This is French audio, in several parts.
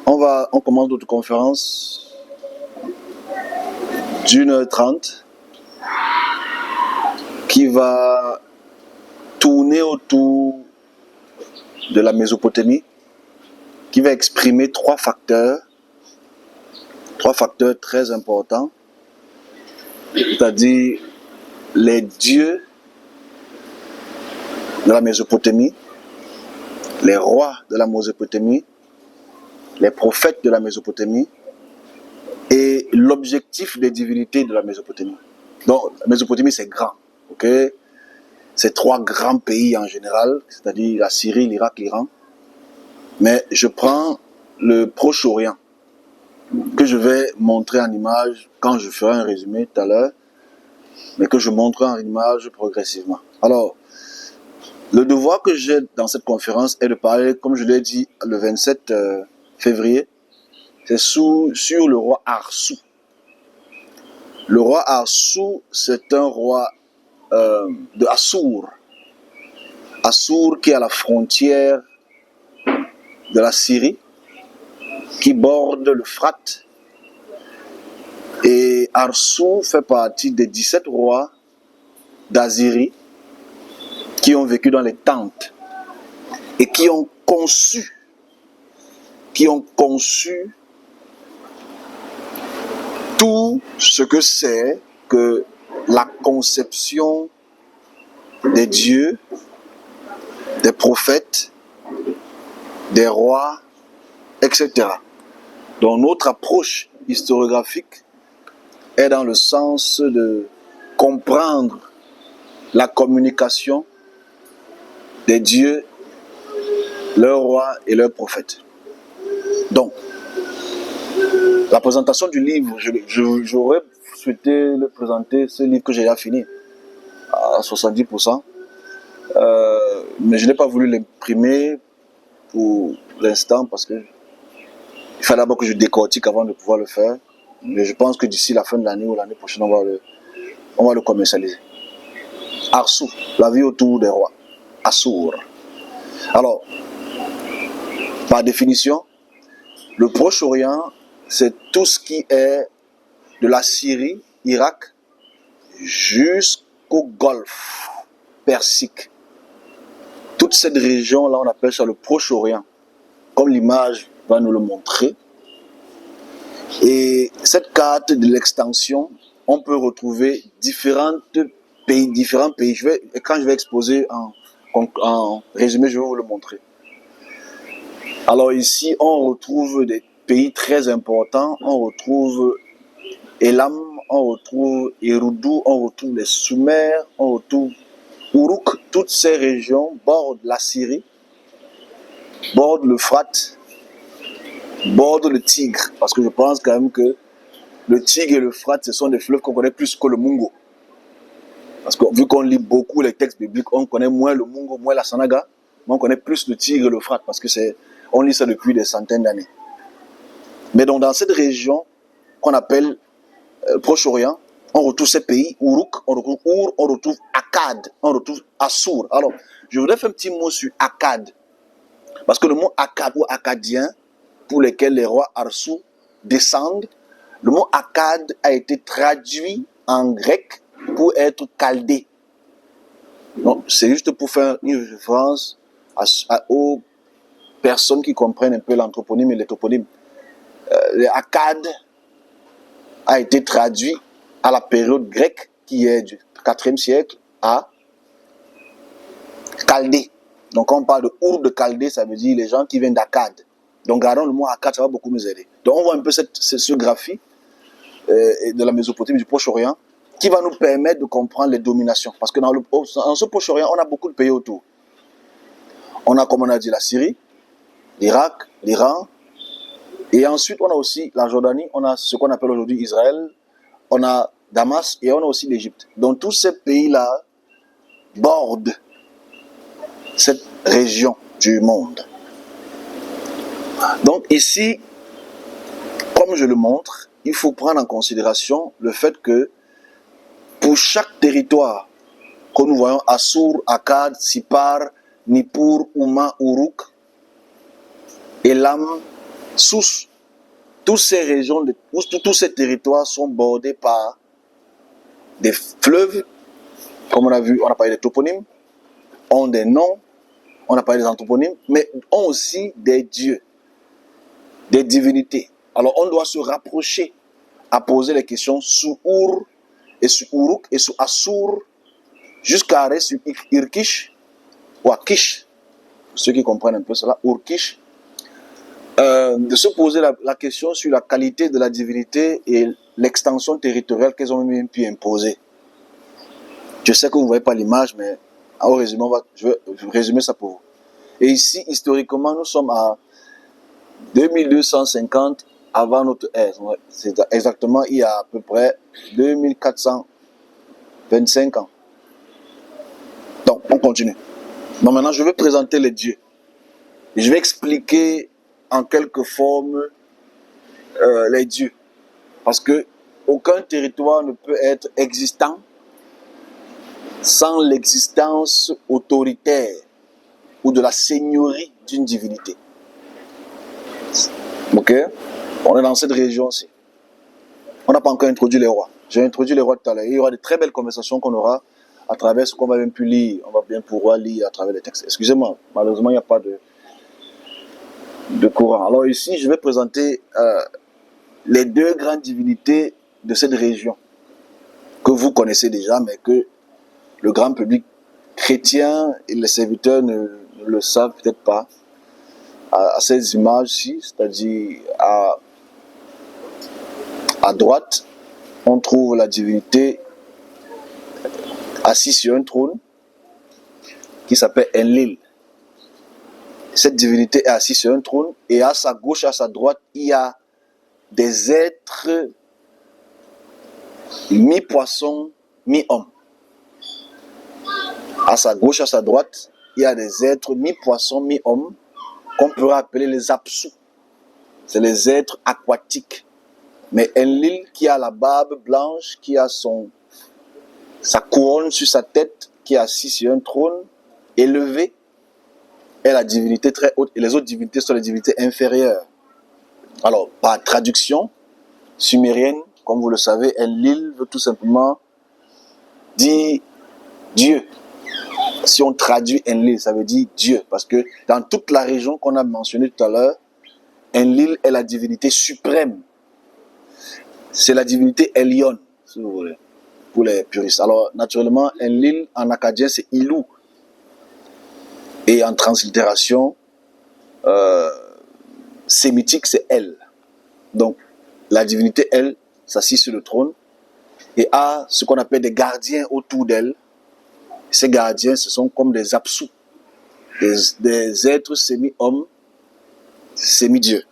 On commence notre conférence d'1h30 qui va tourner autour de la Mésopotamie, qui va exprimer trois facteurs très importants, c'est-à-dire les dieux de la Mésopotamie, les rois de la Mésopotamie, les prophètes de la Mésopotamie et l'objectif des divinités de la Mésopotamie. Donc, la Mésopotamie, c'est grand, ok? C'est trois grands pays en général, c'est-à-dire la Syrie, l'Irak, l'Iran. Mais je prends le Proche-Orient, que je vais montrer en image quand je ferai un résumé tout à l'heure, mais que je montrerai en image progressivement. Alors, le devoir que j'ai dans cette conférence est de parler, comme je l'ai dit le 27 février, c'est sur le roi Arsou. Le roi Arsou, c'est un roi de Assour. Assour qui est à la frontière de la Syrie, qui borde l'Euphrate. Et Arsou fait partie des 17 rois d'Assyrie qui ont vécu dans les tentes et qui ont conçu tout ce que c'est que la conception des dieux, des prophètes, des rois, etc. Donc notre approche historiographique est dans le sens de comprendre la communication des dieux, leurs rois et leurs prophètes. Donc, la présentation du livre, j'aurais souhaité le présenter, ce livre que j'ai déjà fini à 70%, mais je n'ai pas voulu l'imprimer pour l'instant parce que il fallait d'abord que je décortique avant de pouvoir le faire. Mais je pense que d'ici la fin de l'année ou l'année prochaine, on va le commercialiser. Arsou, la vie autour des rois. Assour. Alors, par définition, le Proche-Orient, c'est tout ce qui est de la Syrie, Irak, jusqu'au Golfe Persique. Toute cette région-là, on appelle ça le Proche-Orient, comme l'image va nous le montrer. Et cette carte de l'extension, on peut retrouver différents pays. Quand je vais exposer en résumé, je vais vous le montrer. Alors ici, on retrouve des pays très importants. On retrouve Elam, on retrouve Eridu, on retrouve les Sumères, on retrouve Uruk. Toutes ces régions bordent la Syrie, bordent l'Euphrate, bordent le Tigre. Parce que je pense quand même que le Tigre et l'Euphrate, ce sont des fleuves qu'on connaît plus que le Mungo. Parce que vu qu'on lit beaucoup les textes bibliques, on connaît moins le Mungo, moins la Sanaga, mais on connaît plus le Tigre et l'Euphrate parce que on lit ça depuis des centaines d'années. Mais donc dans cette région qu'on appelle Proche-Orient, on retrouve ces pays, Uruk, on retrouve Ur, on retrouve Akkad, on retrouve Assour. Alors, je voudrais faire un petit mot sur Akkad. Parce que le mot Akkad ou Akkadien, pour lequel les rois Arsou descendent, le mot Akkad a été traduit en grec pour être chaldé. Donc, c'est juste pour faire une référence aux personnes qui comprennent un peu l'anthroponyme et les toponymes. Le Akkad a été traduit à la période grecque qui est du 4e siècle à Chaldée. Donc quand on parle de Ur de Chaldée, ça veut dire les gens qui viennent d'Akkad. Donc gardons le mot Akkad, ça va beaucoup nous aider. Donc on voit un peu ce graphique de la Mésopotamie, du Proche-Orient, qui va nous permettre de comprendre les dominations. Parce que dans ce Proche-Orient, on a beaucoup de pays autour. On a, comme on a dit, la Syrie, l'Irak, l'Iran, et ensuite on a aussi la Jordanie, on a ce qu'on appelle aujourd'hui Israël, on a Damas et on a aussi l'Égypte. Donc tous ces pays-là bordent cette région du monde. Donc ici, comme je le montre, il faut prendre en considération le fait que pour chaque territoire que nous voyons, Assour, Akkad, Sipar, Nippur, Uma, Uruk, Elam, Sous toutes ces régions, tous ces territoires sont bordés par des fleuves, comme on a vu, on a parlé des toponymes, ont des noms, on a parlé des anthroponymes, mais ont aussi des dieux, des divinités. Alors on doit se rapprocher à poser les questions sur Ur et sur Uruk et sur Assur, jusqu'à arrêter sur Irkish ou Akish, ceux qui comprennent un peu cela, Urkish, de se poser la question sur la qualité de la divinité et l'extension territoriale qu'elles ont même pu imposer. Je sais que vous ne voyez pas l'image, mais au résumé, je vais résumer ça pour vous. Et ici, historiquement, nous sommes à 2250 avant notre ère. C'est exactement il y a à peu près 2425 ans. Donc, on continue. Donc maintenant, je vais présenter les dieux. Et je vais expliquer en quelque forme les dieux. Parce que aucun territoire ne peut être existant sans l'existence autoritaire ou de la seigneurie d'une divinité. Ok? On est dans cette région-ci. On n'a pas encore introduit les rois. J'ai introduit les rois tout à l'heure. Il y aura de très belles conversations qu'on aura à travers ce qu'on va bien pu lire. On va bien pouvoir lire à travers les textes. Excusez-moi, malheureusement, il n'y a pas de courant. Alors ici, je vais présenter les deux grandes divinités de cette région que vous connaissez déjà, mais que le grand public chrétien et les serviteurs ne le savent peut-être pas. À ces images-ci, c'est-à-dire à droite, on trouve la divinité assise sur un trône qui s'appelle Enlil. Cette divinité est assise sur un trône et à sa gauche, à sa droite, il y a des êtres mi-poisson, mi-homme. À sa gauche, à sa droite, il y a des êtres mi-poisson, mi-homme qu'on pourrait appeler les Apsus. C'est les êtres aquatiques. Mais Enlil qui a la barbe blanche, qui a sa couronne sur sa tête, qui est assis sur un trône élevé, est la divinité très haute. Et les autres divinités sont les divinités inférieures. Alors, par traduction sumérienne, comme vous le savez, Enlil veut tout simplement dire Dieu. Si on traduit Enlil, ça veut dire Dieu. Parce que dans toute la région qu'on a mentionnée tout à l'heure, Enlil est la divinité suprême. C'est la divinité Elion, si vous voulez, pour les puristes. Alors, naturellement, Enlil, en acadien, c'est Ilou. Et en translittération sémitique, c'est Elle. Donc, la divinité, elle, s'assied sur le trône et a ce qu'on appelle des gardiens autour d'elle. Ces gardiens, ce sont comme des Apsus, des êtres semi-hommes, semi-dieux.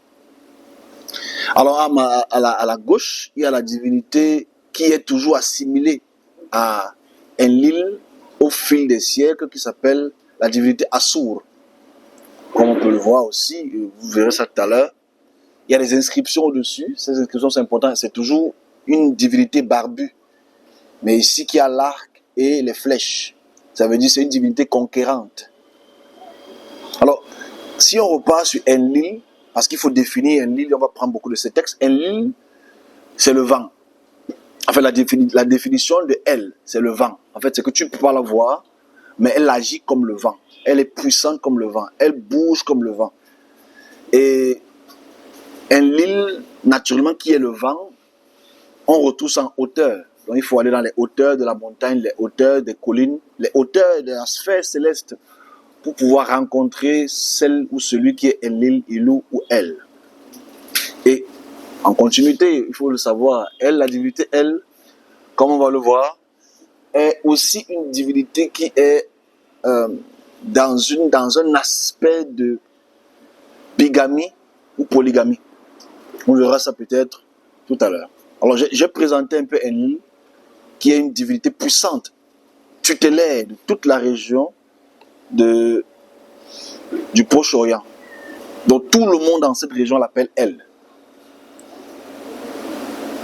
Alors, à la gauche, il y a la divinité qui est toujours assimilée à Enlil au fil des siècles, qui s'appelle la divinité Assur. Comme on peut le voir aussi, vous verrez ça tout à l'heure. Il y a des inscriptions au-dessus. Ces inscriptions sont importantes. C'est toujours une divinité barbue. Mais ici, qui a l'arc et les flèches. Ça veut dire que c'est une divinité conquérante. Alors, si on repart sur Enlil, parce qu'il faut définir Enlil, on va prendre beaucoup de ces textes. Enlil, c'est le vent. En fait, la définition de elle, c'est le vent. En fait, c'est que tu ne peux pas la voir, mais elle agit comme le vent. Elle est puissante comme le vent. Elle bouge comme le vent. Et Enlil, naturellement, qui est le vent, on retrouve ça en hauteur. Donc, il faut aller dans les hauteurs de la montagne, les hauteurs des collines, les hauteurs de la sphère céleste pour pouvoir rencontrer celle ou celui qui est Enlil, Ilou ou elle. Et en continuité, il faut le savoir, elle, la divinité, elle, comme on va le voir, est aussi une divinité qui est dans un aspect de bigamie ou polygamie. On verra ça peut-être tout à l'heure. Alors, j'ai présenté un peu Enlil, qui est une divinité puissante, tutélaire de toute la région du Proche-Orient. Donc, tout le monde dans cette région l'appelle elle.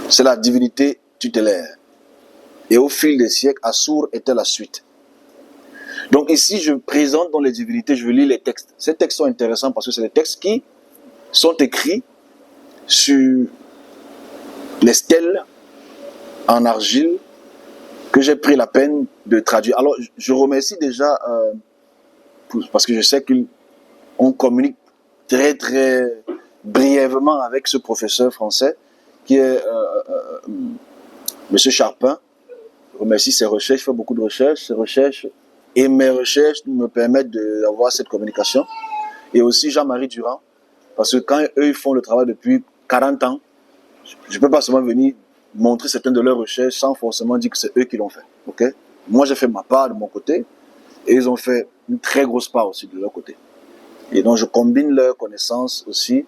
C'est la divinité tutélaire. Et au fil des siècles, Assur était la suite. Donc, ici, je présente dans les divinités, je vais lire les textes. Ces textes sont intéressants parce que c'est des textes qui sont écrits sur les stèles en argile que j'ai pris la peine de traduire. Alors, je remercie déjà, parce que je sais qu'on communique très, très brièvement avec ce professeur français qui est M. Charpin. Je remercie ses recherches, je fais beaucoup de recherches. Ses recherches et mes recherches me permettent d'avoir cette communication. Et aussi Jean-Marie Durand, parce que quand eux ils font le travail depuis 40 ans, je ne peux pas seulement venir montrer certaines de leurs recherches sans forcément dire que c'est eux qui l'ont fait. Okay? Moi, j'ai fait ma part de mon côté et ils ont fait une très grosse part aussi de leur côté. Et donc, je combine leurs connaissances aussi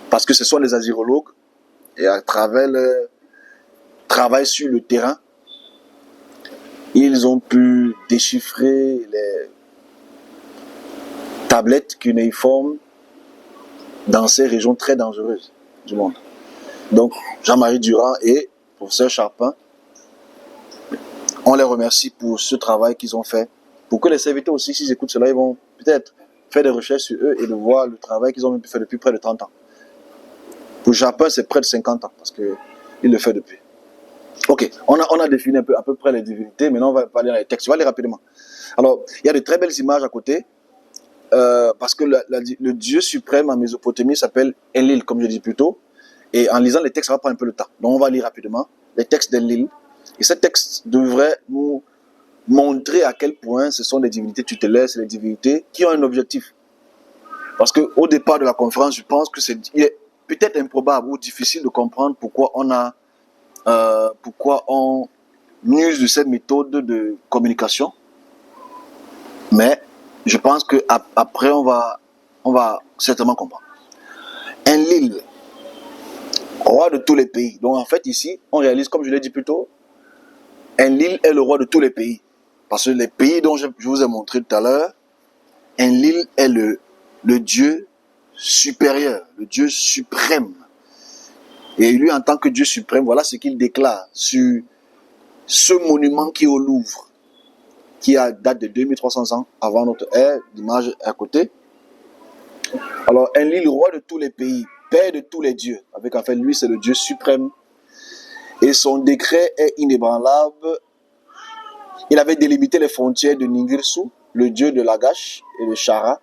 parce que ce sont des asyrologues et à travers leur travail sur le terrain, ils ont pu déchiffrer les tablettes cunéiformes dans ces régions très dangereuses du monde. Donc, Jean-Marie Durand et professeur Charpin, on les remercie pour ce travail qu'ils ont fait. Pour que les serviteurs aussi, s'ils écoutent cela, ils vont peut-être faire des recherches sur eux et de voir le travail qu'ils ont fait depuis près de 30 ans. Pour Charpin, c'est près de 50 ans, parce qu'il le fait depuis. Ok, on a défini à peu près les divinités, maintenant on va parler dans les textes. Je vais aller rapidement. Alors, il y a de très belles images à côté, parce que le Dieu suprême en Mésopotamie s'appelle Enlil, comme je dis plus tôt. Et en lisant les textes, ça va prendre un peu le temps. Donc on va lire rapidement les textes d'Enlil. Et ces textes devraient nous montrer à quel point ce sont des divinités tutélaires, c'est des divinités qui ont un objectif. Parce qu'au départ de la conférence, je pense que il est peut-être improbable ou difficile de comprendre pourquoi on use de cette méthode de communication. Mais je pense qu'après, on va certainement comprendre. Enlil, roi de tous les pays. Donc en fait ici, on réalise, comme je l'ai dit plus tôt, Enlil est le roi de tous les pays. Parce que les pays dont je vous ai montré tout à l'heure, Enlil est le Dieu supérieur, le Dieu suprême. Et lui, en tant que Dieu suprême, voilà ce qu'il déclare sur ce monument qui est au Louvre, qui date de 2300 ans avant notre ère, l'image à côté. Alors, Enlil, roi de tous les pays, père de tous les dieux, avec en fait lui, c'est le Dieu suprême. Et son décret est inébranlable. Il avait délimité les frontières de Ningirsu, le dieu de Lagash et de Shara.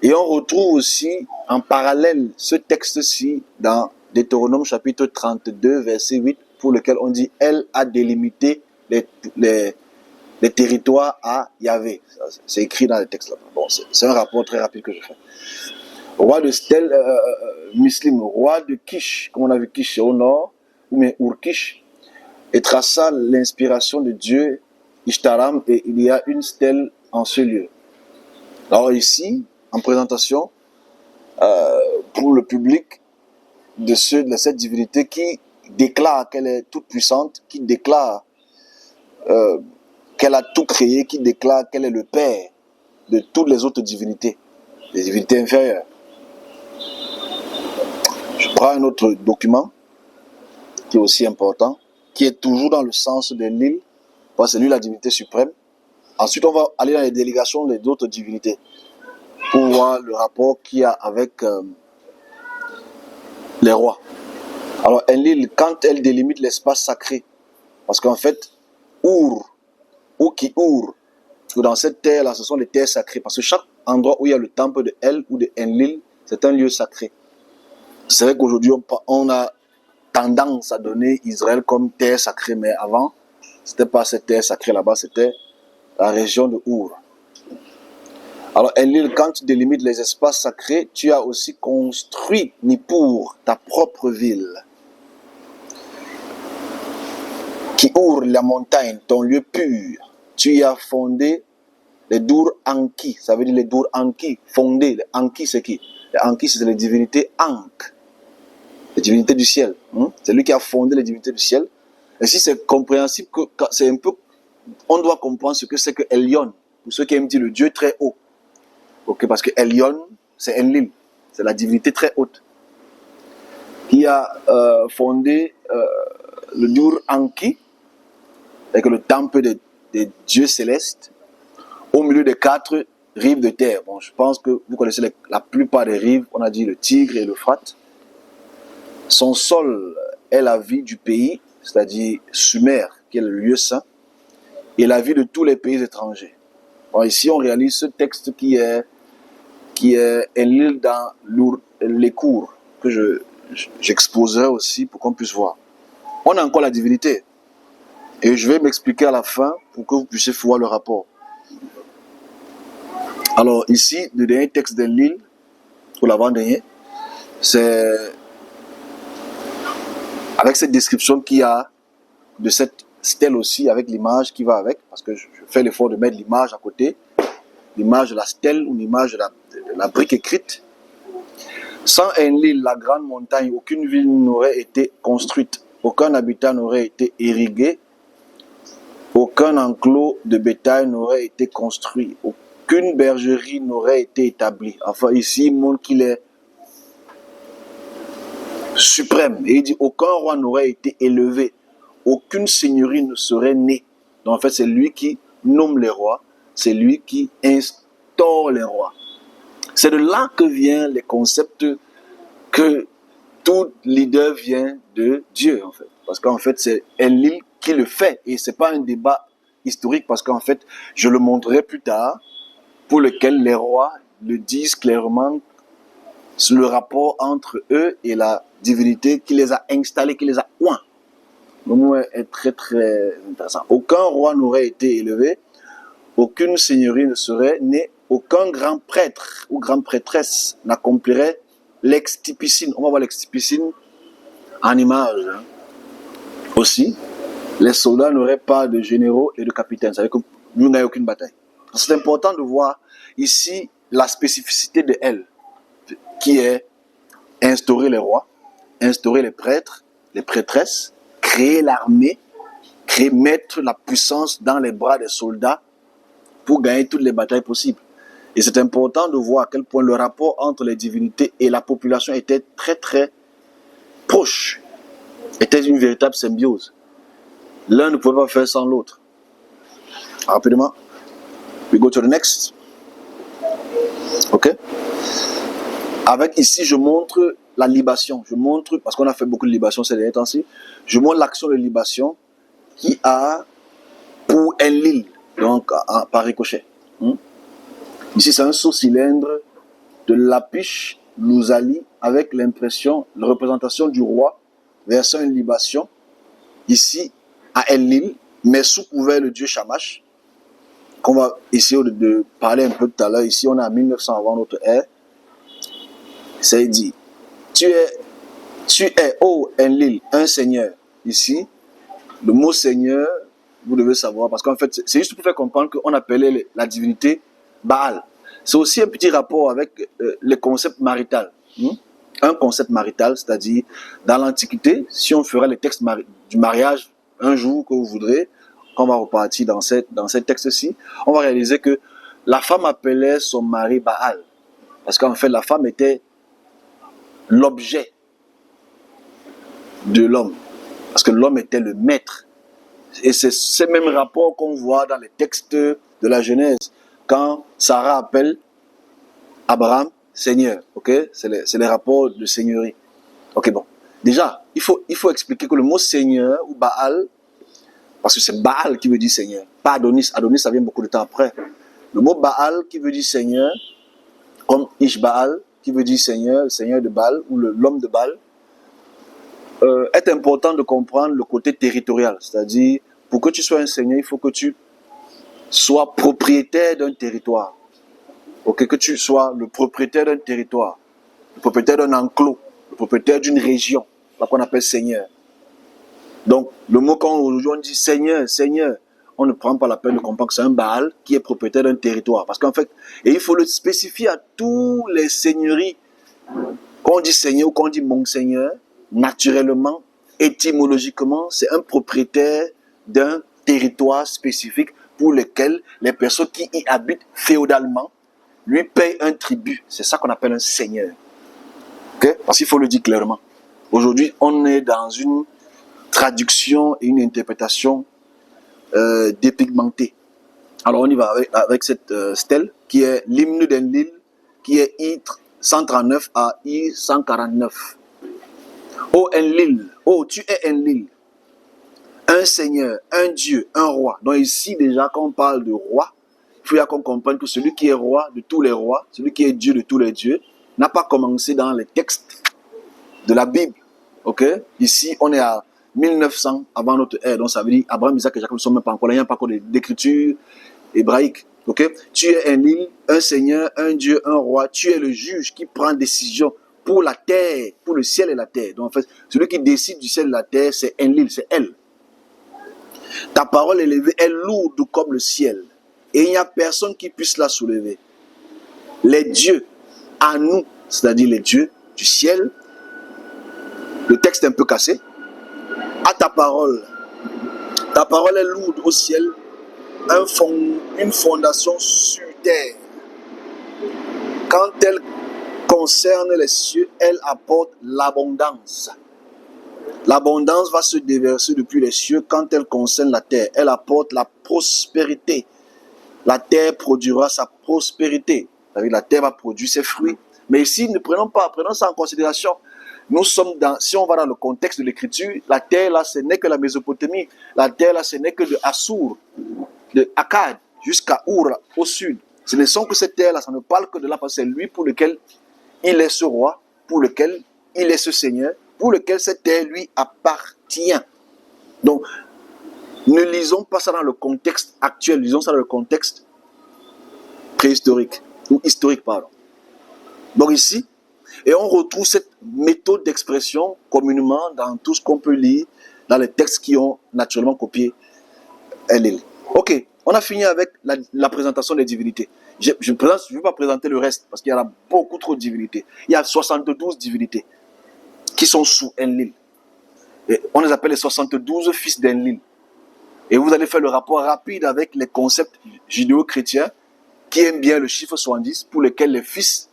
Et on retrouve aussi en parallèle ce texte-ci dans Deutéronome chapitre 32, verset 8, pour lequel on dit « Elle a délimité les territoires à Yahvé ». C'est écrit dans le texte là. Bon, c'est un rapport très rapide que je fais. Roi de Stel, Muslim, roi de Kish, comme on a vu Kish au nord, ou bien Urkish, et traça l'inspiration de Dieu Ishtaram, et il y a une stèle en ce lieu. Alors ici, en présentation, pour le public de cette divinité qui déclare qu'elle est toute puissante, qui déclare qu'elle a tout créé, qui déclare qu'elle est le père de toutes les autres divinités, les divinités inférieures. Je prends un autre document qui est aussi important, qui est toujours dans le sens de l'île, parce que c'est lui la divinité suprême. Ensuite, on va aller dans les délégations des autres divinités pour voir le rapport qu'il y a avec les rois. Alors, Enlil, quand elle délimite l'espace sacré, parce qu'en fait, Our, ou qui Our, dans cette terre-là, ce sont les terres sacrées, parce que chaque endroit où il y a le temple de El ou de Enlil, c'est un lieu sacré. C'est vrai qu'aujourd'hui, on a tendance à donner Israël comme terre sacrée, mais avant, c'était pas cette terre sacrée là-bas, c'était la région de Our. Alors, Enlil, quand tu délimites les espaces sacrés, tu as aussi construit Nippur, ta propre ville. Ki-Ur, la montagne, ton lieu pur. Tu y as fondé les Dur Anki, ça veut dire les Dur Anki, fondé. Les Anki, c'est qui? Les Anki, c'est les divinités Ankh, les divinités du ciel. C'est lui qui a fondé les divinités du ciel. Et si c'est compréhensible, que c'est un peu, on doit comprendre ce que c'est que Elyon, pour ceux qui aiment dire le Dieu très haut. Okay, parce que Elyon, c'est Enlil, c'est la divinité très haute, qui a fondé le Dur Anki, avec le temple des dieux célestes, au milieu des 4 rives de terre. Bon, je pense que vous connaissez la plupart des rives. On a dit le Tigre et l'Euphrate. Son sol est la vie du pays, c'est-à-dire Sumer, qui est le lieu saint, et la vie de tous les pays étrangers. Bon, ici, on réalise ce texte qui est l'île dans les cours que j'exposerai aussi pour qu'on puisse voir. On a encore la divinité. Et je vais m'expliquer à la fin pour que vous puissiez voir le rapport. Alors ici, le dernier texte de l'île, ou l'avant-dernier, c'est avec cette description qu'il y a de cette stèle aussi, avec l'image qui va avec, parce que je fais l'effort de mettre l'image à côté, l'image de la stèle ou l'image de la brique écrite. Sans Enlil, la grande montagne, aucune ville n'aurait été construite, aucun habitat n'aurait été irrigué, aucun enclos de bétail n'aurait été construit, aucune bergerie n'aurait été établie. Enfin, ici, il montre qu'il est suprême. Et il dit, aucun roi n'aurait été élevé, aucune seigneurie ne serait née. Donc, en fait, c'est lui qui nomme les rois, c'est lui qui instaure les rois. C'est de là que vient les concepts que tout leader vient de Dieu, en fait. Parce qu'en fait, c'est Enlil qui le fait. Et ce n'est pas un débat historique, parce qu'en fait, je le montrerai plus tard, pour lequel les rois le disent clairement, sur le rapport entre eux et la divinité qui les a installés, qui les a oints. Le mot est très très intéressant. Aucun roi n'aurait été élevé, aucune seigneurie ne serait née, aucun grand prêtre ou grande prêtresse n'accomplirait l'extipicine. On va voir l'extipicine en image. Aussi, les soldats n'auraient pas de généraux et de capitaines. Ça veut dire que nous n'avons aucune bataille. C'est important de voir ici la spécificité de elle, qui est instaurer les rois, instaurer les prêtres, les prêtresses, créer l'armée, mettre la puissance dans les bras des soldats pour gagner toutes les batailles possibles. Et c'est important de voir à quel point le rapport entre les divinités et la population était très très proche, était une véritable symbiose. L'un ne pouvait pas faire sans l'autre. Rapidement, we go to the next. Ok. Avec ici, je montre la libation. Je montre, parce qu'on a fait beaucoup de libation ces derniers temps-ci, je montre l'action de libation qui a pour Enlil, donc par ricochet. Ici, c'est un saut-cylindre de Lapiche Louzali avec la représentation du roi versant une libation, ici à Enlil, mais sous couvert le dieu Shamash, qu'on va essayer de parler un peu tout à l'heure. Ici, on est à 1900 avant notre ère. Ça dit, tu es, ô Enlil, un seigneur. Ici, le mot seigneur, vous devez savoir, parce qu'en fait, c'est juste pour faire comprendre qu'on appelait la divinité Baal. C'est aussi un petit rapport avec le concept marital. Un concept marital, c'est-à-dire, dans l'Antiquité, si on ferait les textes du mariage un jour que vous voudrez, on va repartir dans ces textes-ci, on va réaliser que la femme appelait son mari Baal. Parce qu'en fait, la femme était l'objet de l'homme. Parce que l'homme était le maître. Et c'est ce même rapport qu'on voit dans les textes de la Genèse. Quand Sarah appelle Abraham Seigneur. Ok, c'est les rapports de seigneurie. Ok, bon. Déjà, il faut expliquer que le mot Seigneur ou Baal, parce que c'est Baal qui veut dire Seigneur, pas Adonis. Adonis, ça vient beaucoup de temps après. Le mot Baal qui veut dire Seigneur, comme Ishbaal qui veut dire Seigneur, le Seigneur de Baal ou l'homme de Baal, est important de comprendre le côté territorial. C'est-à-dire, pour que tu sois un Seigneur, il faut que tu sois propriétaire d'un territoire. Ok, que tu sois le propriétaire d'un territoire, le propriétaire d'un enclos, le propriétaire d'une région, là qu'on appelle Seigneur. Donc, le mot quand aujourd'hui on dit Seigneur, Seigneur, on ne prend pas la peine de comprendre que c'est un Baal qui est propriétaire d'un territoire. Parce qu'en fait, et il faut le spécifier à tous les seigneuries. Quand on dit Seigneur ou quand on dit mon Seigneur, naturellement, étymologiquement, c'est un propriétaire d'un territoire spécifique pour lequel les personnes qui y habitent féodalement lui payent un tribut. C'est ça qu'on appelle un seigneur. Okay? Parce qu'il faut le dire clairement. Aujourd'hui, on est dans une traduction et une interprétation dépigmentée. Alors on y va avec cette stèle qui est l'hymne d'Enlil, qui est I 139 à I 149. Ô Enlil, ô tu es Enlil, un seigneur, un dieu, un roi. Donc ici déjà quand on parle de roi, il faut qu'on comprenne que celui qui est roi de tous les rois, celui qui est Dieu de tous les dieux, n'a pas commencé dans les textes de la Bible. Ok? Ici, on est à 1900 avant notre ère. Donc ça veut dire Abraham, Isaac et Jacob ne sont même pas encore là. Il n'y a pas encore d'écriture hébraïque. Ok? Tu es un île, un seigneur, un Dieu, un roi. Tu es le juge qui prend décision pour la terre, pour le ciel et la terre. Donc en fait, celui qui décide du ciel et de la terre, c'est Enlil, c'est elle. Ta parole élevée est lourde comme le ciel. Et il n'y a personne qui puisse la soulever. Les dieux, à nous, c'est-à-dire les dieux du ciel, le texte est un peu cassé, à ta parole est lourde au ciel, une fondation sur terre. Quand elle concerne les cieux, elle apporte l'abondance. L'abondance va se déverser depuis les cieux quand elle concerne la terre. Elle apporte la prospérité. La terre produira sa prospérité. La terre va produire ses fruits. Mais ici, prenons ça en considération. Nous sommes si on va dans le contexte de l'écriture, la terre là, ce n'est que la Mésopotamie. La terre là, ce n'est que de Assur, de Akkad, jusqu'à Our, au sud. Ce ne sont que cette terre là, ça ne parle que de là, parce que c'est lui pour lequel il est ce roi, pour lequel il est ce seigneur, pour lequel cette terre lui appartient. Donc, ne lisons pas ça dans le contexte actuel, lisons ça dans le contexte préhistorique, ou historique, pardon. Donc ici, et on retrouve cette méthode d'expression communément dans tout ce qu'on peut lire, dans les textes qui ont naturellement copié Enlil. Ok, on a fini avec la présentation des divinités. Je ne vais pas présenter le reste, parce qu'il y en a beaucoup trop de divinités. Il y a 72 divinités qui sont sous Enlil. Et on les appelle les 72 fils d'Enlil. Et vous allez faire le rapport rapide avec les concepts judéo-chrétiens qui aiment bien le chiffre 70, pour lesquels les fils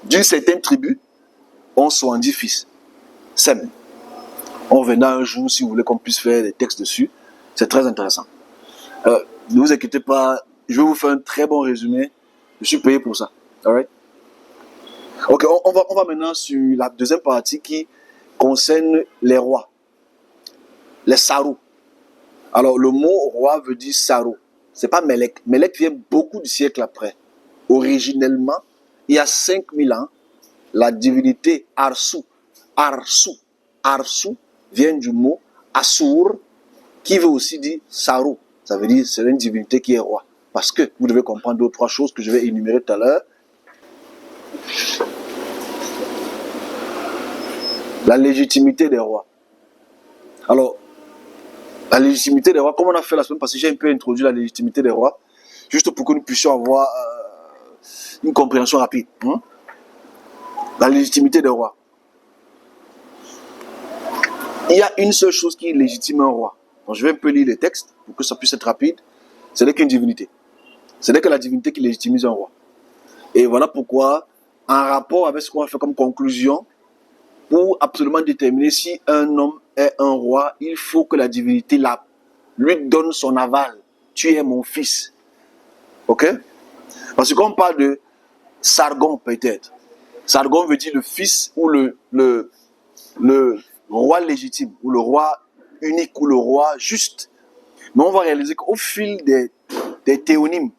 d'une certaine tribu ont 70 fils. Sem. On reviendra un jour si vous voulez qu'on puisse faire des textes dessus. C'est très intéressant. Ne vous inquiétez pas, je vais vous faire un très bon résumé. Je suis payé pour ça. Alright? Ok, on va maintenant sur la deuxième partie qui concerne les rois. Les sarous. Alors, le mot roi veut dire sarou. C'est pas Melek. Melek vient beaucoup de siècles après. Originellement, il y a 5000 ans, la divinité Arsu vient du mot Assur, qui veut aussi dire sarou. Ça veut dire c'est une divinité qui est roi. Parce que vous devez comprendre deux ou trois choses que je vais énumérer tout à l'heure. La légitimité des rois. Alors, la légitimité des rois, comme on a fait la semaine passée, j'ai un peu introduit la légitimité des rois, juste pour que nous puissions avoir une compréhension rapide. La légitimité des rois. Il y a une seule chose qui légitime un roi. Donc je vais un peu lire les textes pour que ça puisse être rapide. Ce n'est qu'une divinité. Ce n'est que la divinité qui légitimise un roi. Et voilà pourquoi, en rapport avec ce qu'on va faire comme conclusion, pour absolument déterminer si un homme est un roi, il faut que la divinité lui donne son aval. Tu es mon fils. Ok? Parce que quand on parle de Sargon, peut-être, Sargon veut dire le fils ou le roi légitime, ou le roi unique, ou le roi juste. Mais on va réaliser qu'au fil des théonymes,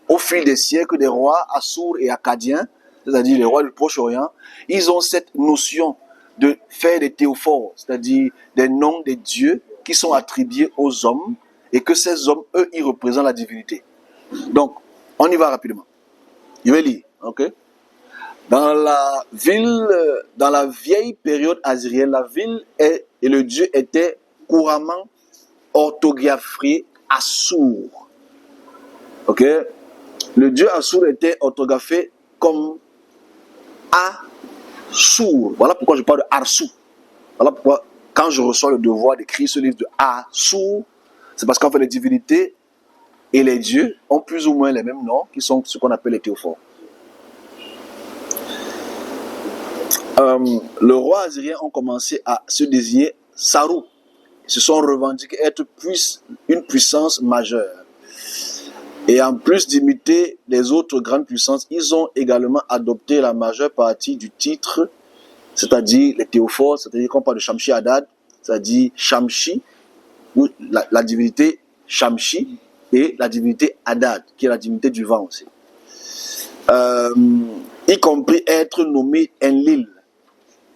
au fil des siècles, des rois Assur et Akkadiens, c'est-à-dire les rois du Proche-Orient, ils ont cette notion de faire des théophores, c'est-à-dire des noms des dieux qui sont attribués aux hommes, et que ces hommes, eux, ils représentent la divinité. Donc, on y va rapidement. Je vais lire, ok? Dans la vieille période assyrienne, la ville et le dieu étaient couramment orthographiés Assur. Ok? Le dieu Assur était orthographié comme Assur. Voilà pourquoi je parle de Arsu. Voilà pourquoi, quand je reçois le devoir d'écrire ce livre de Assur, c'est parce qu'en fait, les divinités et les dieux ont plus ou moins les mêmes noms, qui sont ce qu'on appelle les théophores. Le roi assyrien ont commencé à se désigner Sarou. Ils se sont revendiqués être une puissance majeure. Et en plus d'imiter les autres grandes puissances, ils ont également adopté la majeure partie du titre, c'est-à-dire les théophores, c'est-à-dire qu'on parle de Shamshi Adad, c'est-à-dire Shamshi, ou la divinité Shamshi, et la divinité Adad, qui est la divinité du vent aussi. Y compris être nommé Enlil,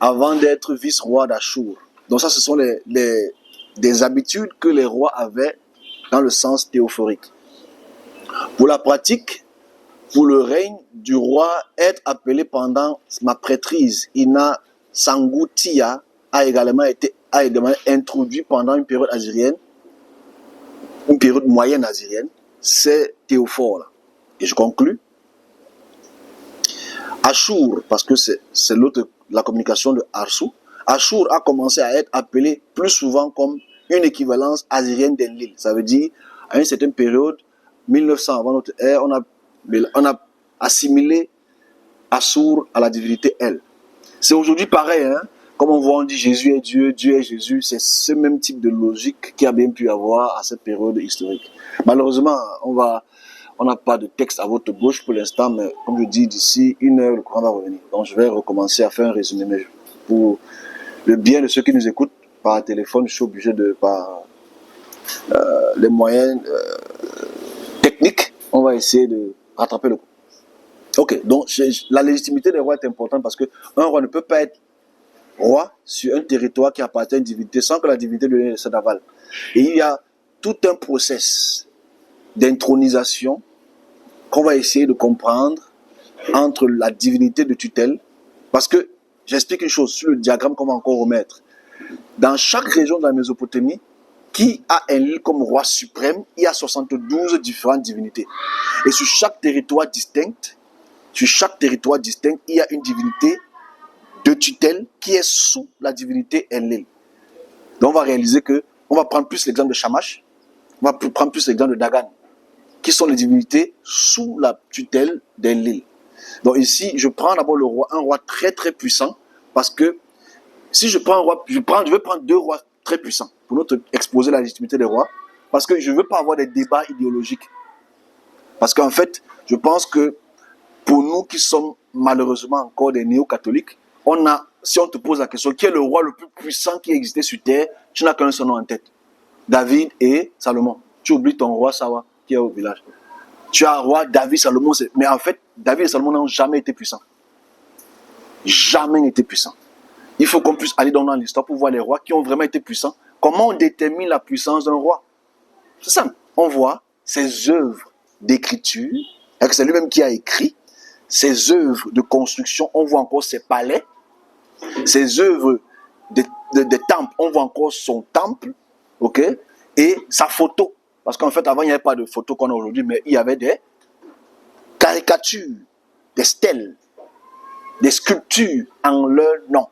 avant d'être vice-roi d'Achour. Donc ça, ce sont des habitudes que les rois avaient dans le sens théophorique. Pour la pratique, pour le règne du roi, être appelé pendant ma prêtrise, Ina Sangoutia, a également introduit pendant une période assyrienne, une période moyenne assyrienne, c'est théophore là. Et je conclus. Achour, parce que c'est la communication de Arsu. Achour a commencé à être appelé plus souvent comme une équivalence assyrienne d'Enlil. Ça veut dire, à une certaine période, 1900 avant notre ère, on a assimilé Assur à la divinité Elle. C'est aujourd'hui pareil, hein? Comme on voit, on dit Jésus est Dieu, Dieu est Jésus. C'est ce même type de logique qu'il y a bien pu avoir à cette période historique. Malheureusement, on n'a pas de texte à votre gauche pour l'instant, mais comme je dis, d'ici 1 heure, le courant va revenir. Donc je vais recommencer à faire un résumé. Mais pour le bien de ceux qui nous écoutent par téléphone, je suis obligé par les moyens techniques, on va essayer de rattraper le coup. Ok, donc la légitimité des rois est importante parce qu'un roi ne peut pas être roi sur un territoire qui appartient à une divinité sans que la divinité lui ait son aval. Et il y a tout un process d'intronisation qu'on va essayer de comprendre entre la divinité de tutelle, parce que j'explique une chose sur le diagramme qu'on va encore remettre. Dans chaque région de la Mésopotamie, qui a Enlil comme roi suprême, il y a 72 différentes divinités. Et sur chaque territoire distinct, il y a une divinité de tutelle qui est sous la divinité Enlil. Donc on va réaliser que, on va prendre plus l'exemple de Shamash, on va prendre plus l'exemple de Dagan, qui sont les divinités sous la tutelle d'Enlil. Donc ici, je prends d'abord un roi très très puissant, parce que si je prends un roi, je veux prendre 2 rois très puissants pour notre exposer la légitimité des rois, parce que je ne veux pas avoir des débats idéologiques. Parce qu'en fait, je pense que pour nous qui sommes malheureusement encore des néo-catholiques, si on te pose la question, qui est le roi le plus puissant qui existait sur terre, tu n'as qu'un seul nom en tête. David et Salomon. Tu oublies ton roi Sawa qui est au village. Tu as un roi David, Salomon, mais en fait, David et Salomon n'ont jamais été puissants. Jamais été puissants. Il faut qu'on puisse aller dans l'histoire pour voir les rois qui ont vraiment été puissants. Comment on détermine la puissance d'un roi? C'est simple. On voit ses œuvres d'écriture, c'est lui-même qui a écrit, ses œuvres de construction, on voit encore ses palais, ses œuvres de temples, on voit encore son temple, ok, et sa photo. Parce qu'en fait, avant, il n'y avait pas de photo qu'on a aujourd'hui, mais il y avait des caricatures, des stèles, des sculptures en leur nom.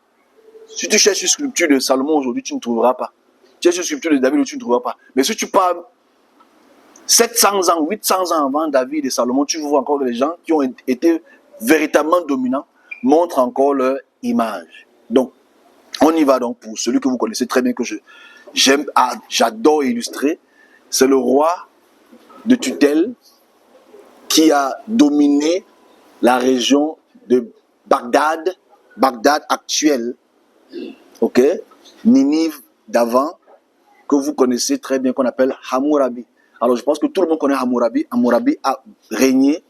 Si tu cherches une sculpture de Salomon aujourd'hui, tu ne trouveras pas. Tu cherches une sculpture de David, tu ne trouveras pas. Mais si tu parles 700 ans, 800 ans avant David et Salomon, tu vois encore que les gens qui ont été véritablement dominants montrent encore leur image. Donc, on y va donc pour celui que vous connaissez très bien, que j'adore illustrer. C'est le roi de tutelle qui a dominé la région de Bagdad actuelle, ok, Ninive d'avant, que vous connaissez très bien, qu'on appelle Hammurabi. Alors je pense que tout le monde connaît Hammurabi. Hammurabi a régné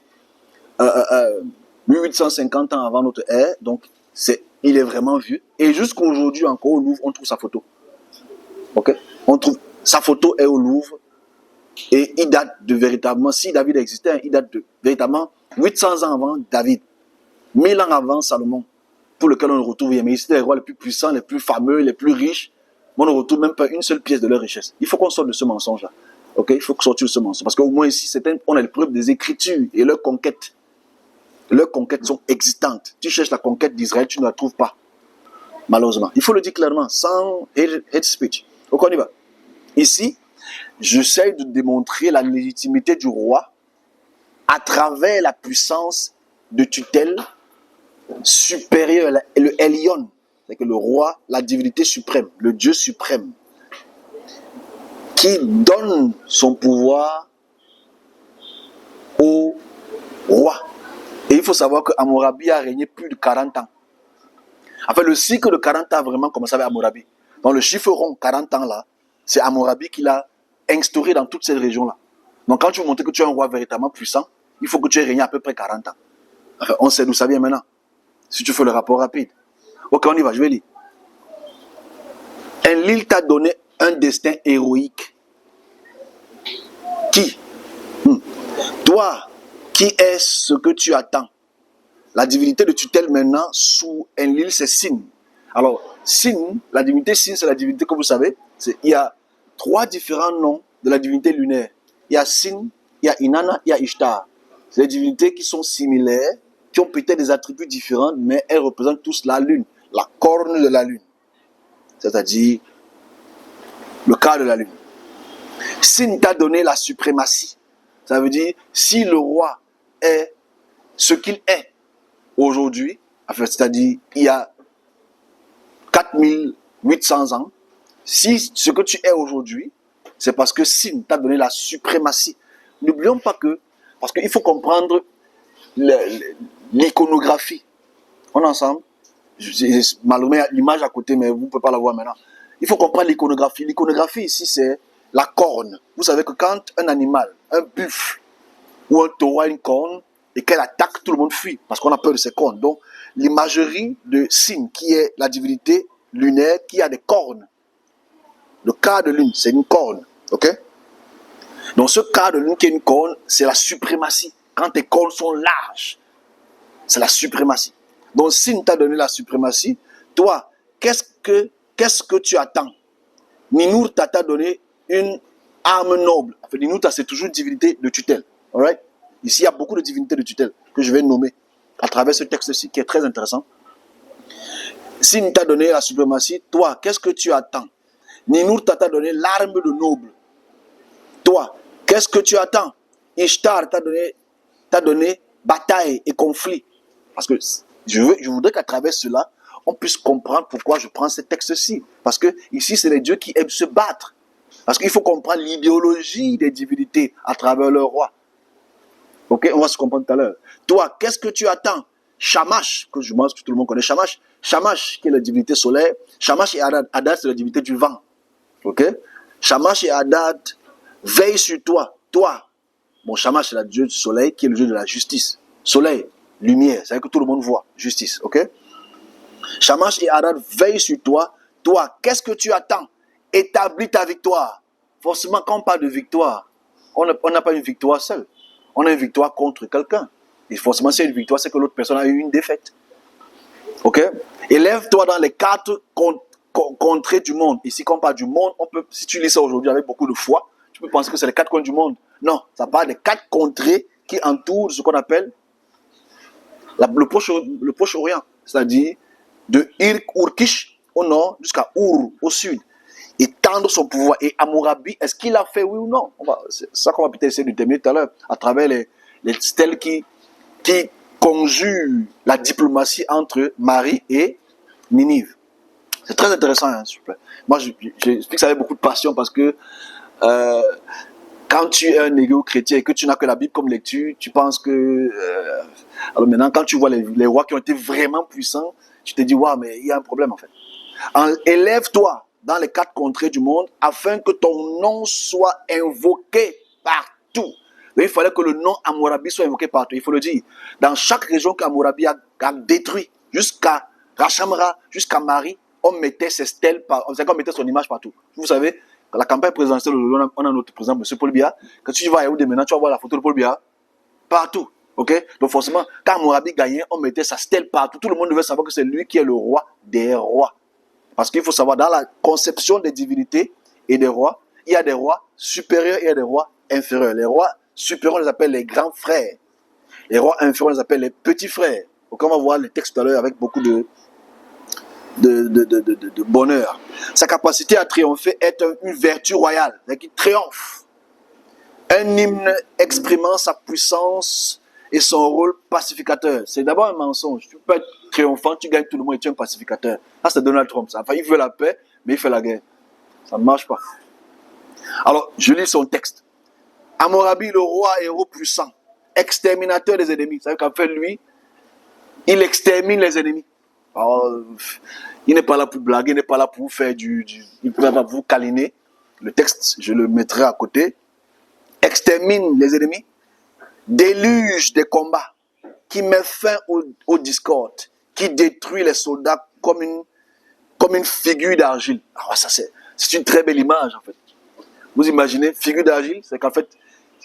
1850 ans avant notre ère, donc il est vraiment vieux. Et jusqu'à aujourd'hui encore au Louvre, on trouve sa photo. Ok, sa photo est au Louvre. Et il date de véritablement, si David existait, il date de véritablement 800 ans avant David, 1000 ans avant Salomon, pour lequel on ne retrouve rien. Mais c'était les rois les plus puissants, les plus fameux, les plus riches. On ne retrouve même pas une seule pièce de leur richesse. Il faut qu'on sorte de ce mensonge-là. Ok, il faut sortir de ce mensonge. Parce qu'au moins ici, on a les preuves des Écritures et leurs conquêtes. Leurs conquêtes sont existantes. Tu cherches la conquête d'Israël, tu ne la trouves pas. Malheureusement. Il faut le dire clairement, sans hate speech. Donc on y va. Ici, j'essaie de démontrer la légitimité du roi à travers la puissance de tutelle supérieure, le Elion, c'est que le roi, la divinité suprême, le Dieu suprême, qui donne son pouvoir il faut savoir que Hammurabi a régné plus de 40 ans. Enfin, le cycle de 40 ans a vraiment commencé avec Hammurabi. Donc, le chiffre rond, 40 ans là, c'est Hammurabi qui l'a instauré dans toute cette région-là. Donc, quand tu veux montrer que tu es un roi véritablement puissant, il faut que tu aies régné à peu près 40 ans. Enfin, on sait d'où ça vient maintenant. Si tu fais le rapport rapide. Ok, on y va, je vais lire. Enlil t'a donné un destin héroïque. Qui? Toi, qui est ce que tu attends? La divinité de tutelle maintenant, sous Enlil, c'est Sin. Alors, Sin, la divinité Sin, c'est la divinité que vous savez. Il y a 3 différents noms de la divinité lunaire. Il y a Sin, il y a Inanna, il y a Ishtar. C'est des divinités qui sont similaires, qui ont peut-être des attributs différents, mais elles représentent tous la lune, la corne de la lune. C'est-à-dire le quart de la lune. Sin t'a donné la suprématie. Ça veut dire, si le roi est ce qu'il est aujourd'hui, enfin, c'est-à-dire il y a 4800 ans, si ce que tu es aujourd'hui, c'est parce que Sin t'a donné la suprématie. N'oublions pas que, parce qu'il faut comprendre l'iconographie. On est ensemble? Malheureusement, l'image à côté, mais vous ne pouvez pas la voir maintenant. Il faut comprendre l'iconographie. L'iconographie ici, c'est la corne. Vous savez que quand un animal, un buffle ou un taureau a une corne et qu'elle attaque, tout le monde fuit parce qu'on a peur de ses cornes. Donc, l'imagerie de Sin, qui est la divinité lunaire qui a des cornes. Le quart de lune, c'est une corne. Ok? Donc, ce quart de lune qui est une corne, c'est la suprématie. Quand tes cornes sont larges, c'est la suprématie. Donc, Sin t'a donné la suprématie. Toi, qu'est-ce que tu attends? Ninurta t'a donné une arme noble. Enfin, Ninurta, c'est toujours une divinité de tutelle. Alright? Ici, il y a beaucoup de divinités de tutelle que je vais nommer à travers ce texte-ci qui est très intéressant. Sin t'a donné la suprématie. Toi, qu'est-ce que tu attends? Ninurta t'a donné l'arme de noble. Toi, qu'est-ce que tu attends? Ishtar t'a donné bataille et conflit. Parce que je voudrais qu'à travers cela, on puisse comprendre pourquoi je prends ce texte-ci. Parce que ici, c'est les dieux qui aiment se battre. Parce qu'il faut comprendre l'idéologie des divinités à travers leur roi. Ok, on va se comprendre tout à l'heure. Toi, qu'est-ce que tu attends? Shamash, que je pense que tout le monde connaît Shamash. Shamash, qui est la divinité solaire. Shamash et Hadad. Hadad, c'est la divinité du vent. Ok? Shamash et Hadad veillent sur toi. Toi, bon, Shamash, c'est le dieu du soleil, qui est le dieu de la justice. Soleil, lumière, c'est-à-dire que tout le monde voit. Justice, ok? Shamash et Hadad veillent sur toi. Toi, qu'est-ce que tu attends? Établis ta victoire. Forcément, quand on parle de victoire, on n'a pas une victoire seule. On a une victoire contre quelqu'un. Et forcément, si c'est une victoire, c'est que l'autre personne a eu une défaite. Ok? Élève-toi dans les 4 contrées du monde. Ici, quand on parle du monde, si tu lis ça aujourd'hui avec beaucoup de foi, tu peux penser que c'est les 4 coins du monde. Non, ça parle des 4 contrées qui entourent ce qu'on appelle le Proche-Orient. C'est-à-dire de Urkish au nord jusqu'à Ur au sud. Étendre son pouvoir. Et Hammurabi, est-ce qu'il a fait oui ou non? C'est ça qu'on va peut-être essayer de déterminer tout à l'heure à travers les stèles qui conjurent la diplomatie entre Marie et Ninive. C'est très intéressant, hein, s'il vous plaît. Moi, j'explique ça avec beaucoup de passion parce que quand tu es un négo-chrétien et que tu n'as que la Bible comme lecture, tu penses que... alors maintenant, quand tu vois les rois qui ont été vraiment puissants, tu te dis, waouh, mais il y a un problème en fait. Élève-toi dans les 4 contrées du monde afin que ton nom soit invoqué partout. Mais il fallait que le nom Hammurabi soit invoqué partout, il faut le dire. Dans chaque région qu'Hammurabi a détruit, jusqu'à Rachamra, jusqu'à Marie, on mettait ses stèles, on mettait son image partout. Vous savez, la campagne présidentielle, on a notre président, M. Paul Biya. Quand tu vas à Yaoundé maintenant, tu vas voir la photo de Paul Biya partout. Okay? Donc forcément, quand Hammurabi gagnait, on mettait sa stèle partout. Tout le monde devait savoir que c'est lui qui est le roi des rois. Parce qu'il faut savoir, dans la conception des divinités et des rois, il y a des rois supérieurs et il y a des rois inférieurs. Les rois supérieurs, on les appelle les grands frères. Les rois inférieurs, on les appelle les petits frères. Donc on va voir les textes tout à l'heure avec beaucoup de bonheur. Sa capacité à triompher est une vertu royale, qui triomphe. Un hymne exprimant sa puissance et son rôle pacificateur. C'est d'abord un mensonge. Tu peux être triomphant, tu gagnes tout le monde et tu es un pacificateur. Ça, c'est Donald Trump. Ça. Enfin, il veut la paix, mais il fait la guerre. Ça ne marche pas. Alors, je lis son texte. Hammurabi, le roi héros puissant, exterminateur des ennemis. C'est-à-dire qu'en fait, lui, Il extermine les ennemis. Alors, il n'est pas là pour blaguer, il n'est pas là pour faire il peut pas vous câliner. Le texte, je le mettrai à côté. Extermine les ennemis. Déluge des combats. Qui met fin au discorde. Qui détruit les soldats comme une figure d'argile. Alors ça, c'est une très belle image, en fait. Vous imaginez, figure d'argile, c'est qu'en fait,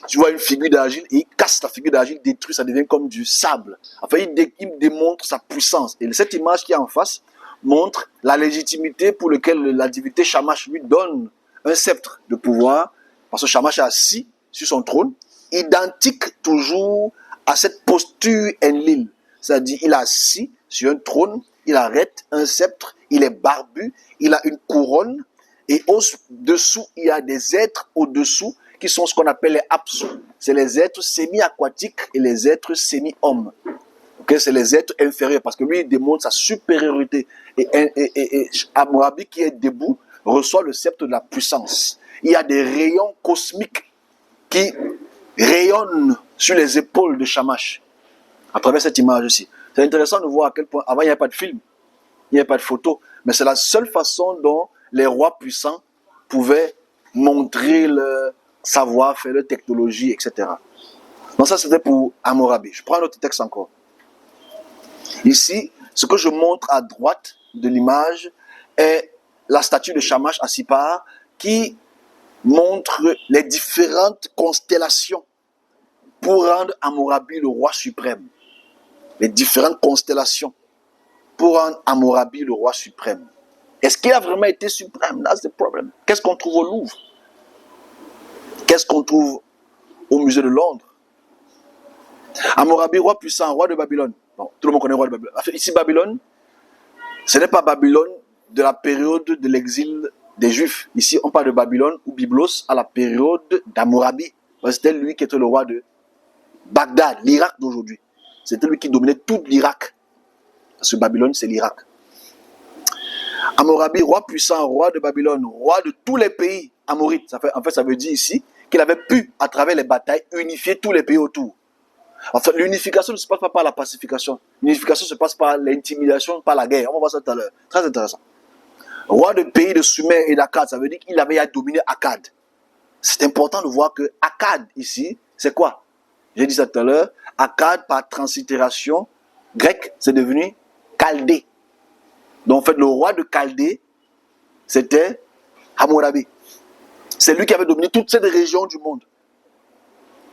tu vois une figure d'argile et il casse la figure d'argile, détruit, ça devient comme du sable. Enfin, il démontre sa puissance. Et cette image qui est en face montre la légitimité pour laquelle la divinité Shamash lui donne un sceptre de pouvoir, parce que Shamash est assis sur son trône, identique toujours à cette posture Enlil. C'est-à-dire, il est assis sur un trône, il arrête un sceptre, il est barbu, il a une couronne, et au-dessous, il y a des êtres au-dessous qui sont ce qu'on appelle les Apsu. C'est les êtres semi-aquatiques et les êtres semi-hommes. Okay? C'est les êtres inférieurs parce que lui, il démontre sa supériorité. Et Hammurabi, qui est debout, reçoit le sceptre de la puissance. Il y a des rayons cosmiques qui rayonnent sur les épaules de Shamash à travers cette image aussi. C'est intéressant de voir à quel point, avant il n'y avait pas de film, il n'y avait pas de photo, mais c'est la seule façon dont les rois puissants pouvaient montrer le savoir-faire, leur technologie, etc. Donc ça, c'était pour Hammurabi. Je prends un autre texte encore. Ici, ce que je montre à droite de l'image est la statue de Shamash à Sippar qui montre les différentes constellations pour rendre Hammurabi le roi suprême. Les différentes constellations pour rendre Hammurabi le roi suprême. Est-ce qu'il a vraiment été suprême? That's the problem. Qu'est-ce qu'on trouve au Louvre? Qu'est-ce qu'on trouve au musée de Londres? Hammurabi, roi puissant, roi de Babylone. Bon, tout le monde connaît le roi de Babylone. Ici, Babylone, ce n'est pas Babylone de la période de l'exil des Juifs. Ici, on parle de Babylone ou Byblos à la période d'Hammurabi. C'était lui qui était le roi de Bagdad, l'Irak d'aujourd'hui. C'était lui qui dominait tout l'Irak. Parce que Babylone, c'est l'Irak. Hammurabi, roi puissant, roi de Babylone, roi de tous les pays amorites. En fait, ça veut dire ici qu'il avait pu, à travers les batailles, unifier tous les pays autour. En fait, l'unification ne se passe pas par la pacification. L'unification se passe par l'intimidation, par la guerre. On va voir ça tout à l'heure. Très intéressant. Roi de pays de Sumer et d'Akkad, ça veut dire qu'il avait à dominer Akkad. C'est important de voir que Akkad, ici, c'est quoi? J'ai dit ça tout à l'heure. Akkad, par translittération grecque, c'est devenu Chaldée. Donc, en fait, le roi de Chaldée, c'était Hammurabi. C'est lui qui avait dominé toute cette région du monde.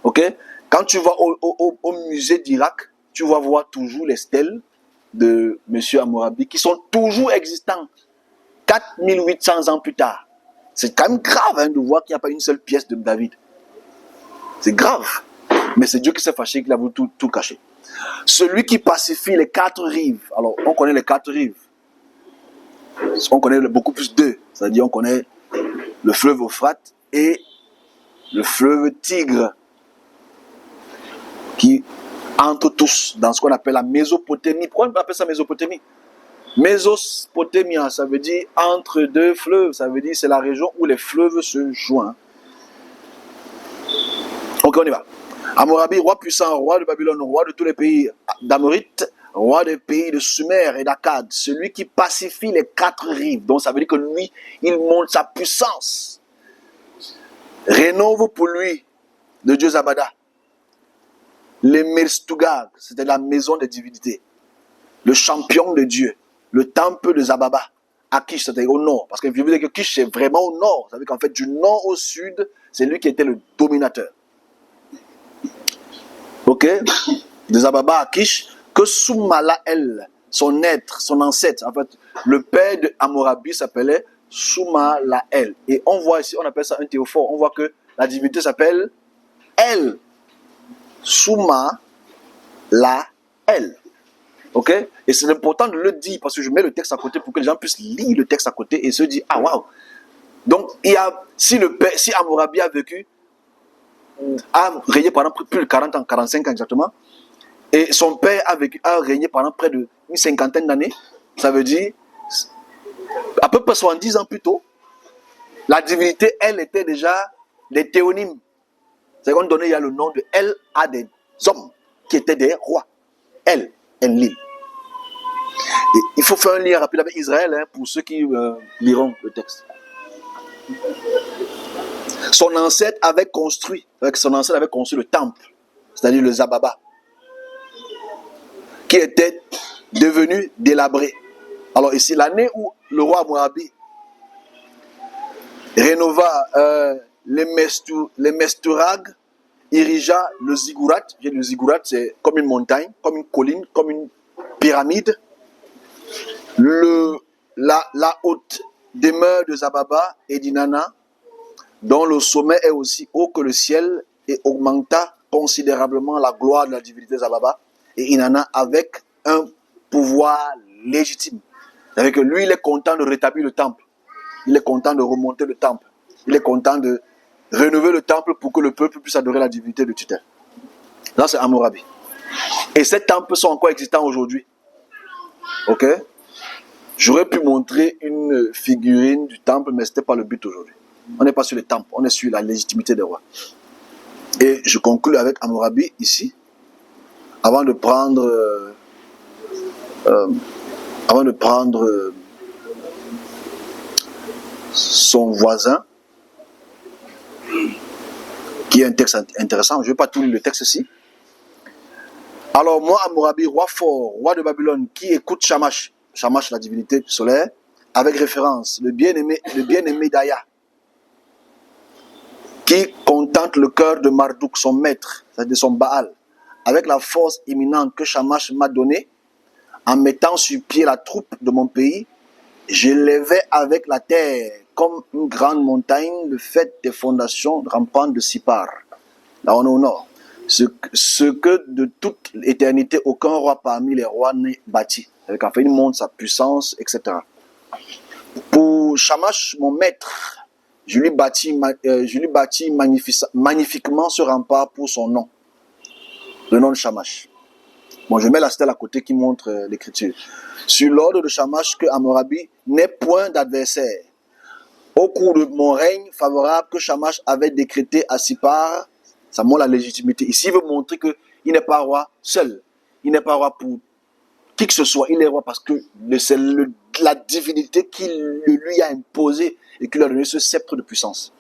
Ok? Quand tu vas au musée d'Irak, tu vas voir toujours les stèles de M. Hammurabi qui sont toujours existantes. 4800 ans plus tard. C'est quand même grave de voir qu'il n'y a pas une seule pièce de David. C'est grave. Mais c'est Dieu qui s'est fâché, qu'il a voulu tout cacher. Celui qui pacifie les 4 rives. Alors, on connaît les 4 rives. On connaît beaucoup plus d'eux. C'est-à-dire, on connaît le fleuve Euphrate et le fleuve Tigre qui entrent tous dans ce qu'on appelle la Mésopotamie. Pourquoi on appelle ça Mésopotamie? Mésopotamie, ça veut dire entre deux fleuves. Ça veut dire c'est la région où les fleuves se joignent. Ok, on y va. Hammurabi, roi puissant, roi de Babylone, roi de tous les pays d'Amorite, roi des pays de Sumer et d'Akkad, celui qui pacifie les 4 rives. Donc ça veut dire que lui, il montre sa puissance. Rénove pour lui le dieu Zabada. Les Melstugag, c'était la maison des divinités. Le champion de Dieu. Le temple de Zababa. À Kish, c'était au nord. Parce que je vous dis que Kish, c'est vraiment au nord. Ça veut dire qu'en fait, du nord au sud, c'est lui qui était le dominateur. Ok? De Zababa à Kish, que Soumalael, son être, son ancêtre, en fait, le père de Hammurabi s'appelait Soumalael. Et on voit ici, on appelle ça un théophore. On voit que la divinité s'appelle El. Soumalael. Ok? Et c'est important de le dire parce que je mets le texte à côté pour que les gens puissent lire le texte à côté et se dire, ah waouh! Donc, si Hammurabi a vécu, a régné pendant plus de 40 ans, 45 ans exactement, et son père a régné pendant près d'une cinquantaine d'années, ça veut dire, à peu près 70 ans plus tôt, la divinité, elle était déjà des théonymes. C'est qu'on donnait il y a le nom de elle à des hommes qui étaient des rois. Elle, Enlil. Et il faut faire un lien rapide avec Israël pour ceux qui liront le texte. Son ancêtre avait construit le temple, c'est-à-dire le Zababa, qui était devenu délabré. Alors ici, l'année où le roi Hammurabi rénova les Mesturag, érigea le ziggurat. Le ziggurat, c'est comme une montagne, comme une colline, comme une pyramide. La haute demeure de Zababa et d'Inanna, dont le sommet est aussi haut que le ciel, et augmenta considérablement la gloire de la divinité Zababa et Inanna avec un pouvoir légitime. C'est-à-dire que lui, il est content de rétablir le temple. Il est content de remonter le temple. Il est content de rénover le temple pour que le peuple puisse adorer la divinité de Tutel. Là, c'est Hammurabi. Et ces temples sont encore existants aujourd'hui. Ok? J'aurais pu montrer une figurine du temple, mais ce n'était pas le but aujourd'hui. On n'est pas sur les temples, on est sur la légitimité des rois. Et je conclue avec Hammurabi ici, avant de prendre son voisin, qui est un texte intéressant. Je ne vais pas tout lire le texte ici. Alors moi, Hammurabi, roi fort, roi de Babylone, qui écoute Shamash, Shamash, la divinité du soleil, avec référence, le bien-aimé d'Aya, qui contente le cœur de Marduk, son maître, c'est-à-dire son Baal, avec la force imminente que Shamash m'a donnée, en mettant sur pied la troupe de mon pays, je l'élevais avec la terre, comme une grande montagne, le fait des fondations rampantes de Sipar. Là, on est au nord. Ce que de toute l'éternité, aucun roi parmi les rois n'est bâti. En fait, il montre sa puissance, etc. Pour Shamash, mon maître, je lui bâtis magnifiquement ce rempart pour son nom. Le nom de Shamash. Bon, je mets la stèle à côté qui montre l'écriture. Sur l'ordre de Shamash, que Hammurabi n'est point d'adversaire. Au cours de mon règne favorable que Shamash avait décrété à Sipar, ça montre la légitimité. Ici, il veut montrer qu'il n'est pas roi seul. Il n'est pas roi pour qui que ce soit. Il est roi parce que c'est la divinité qui lui a imposé et qui lui a donné ce sceptre de puissance.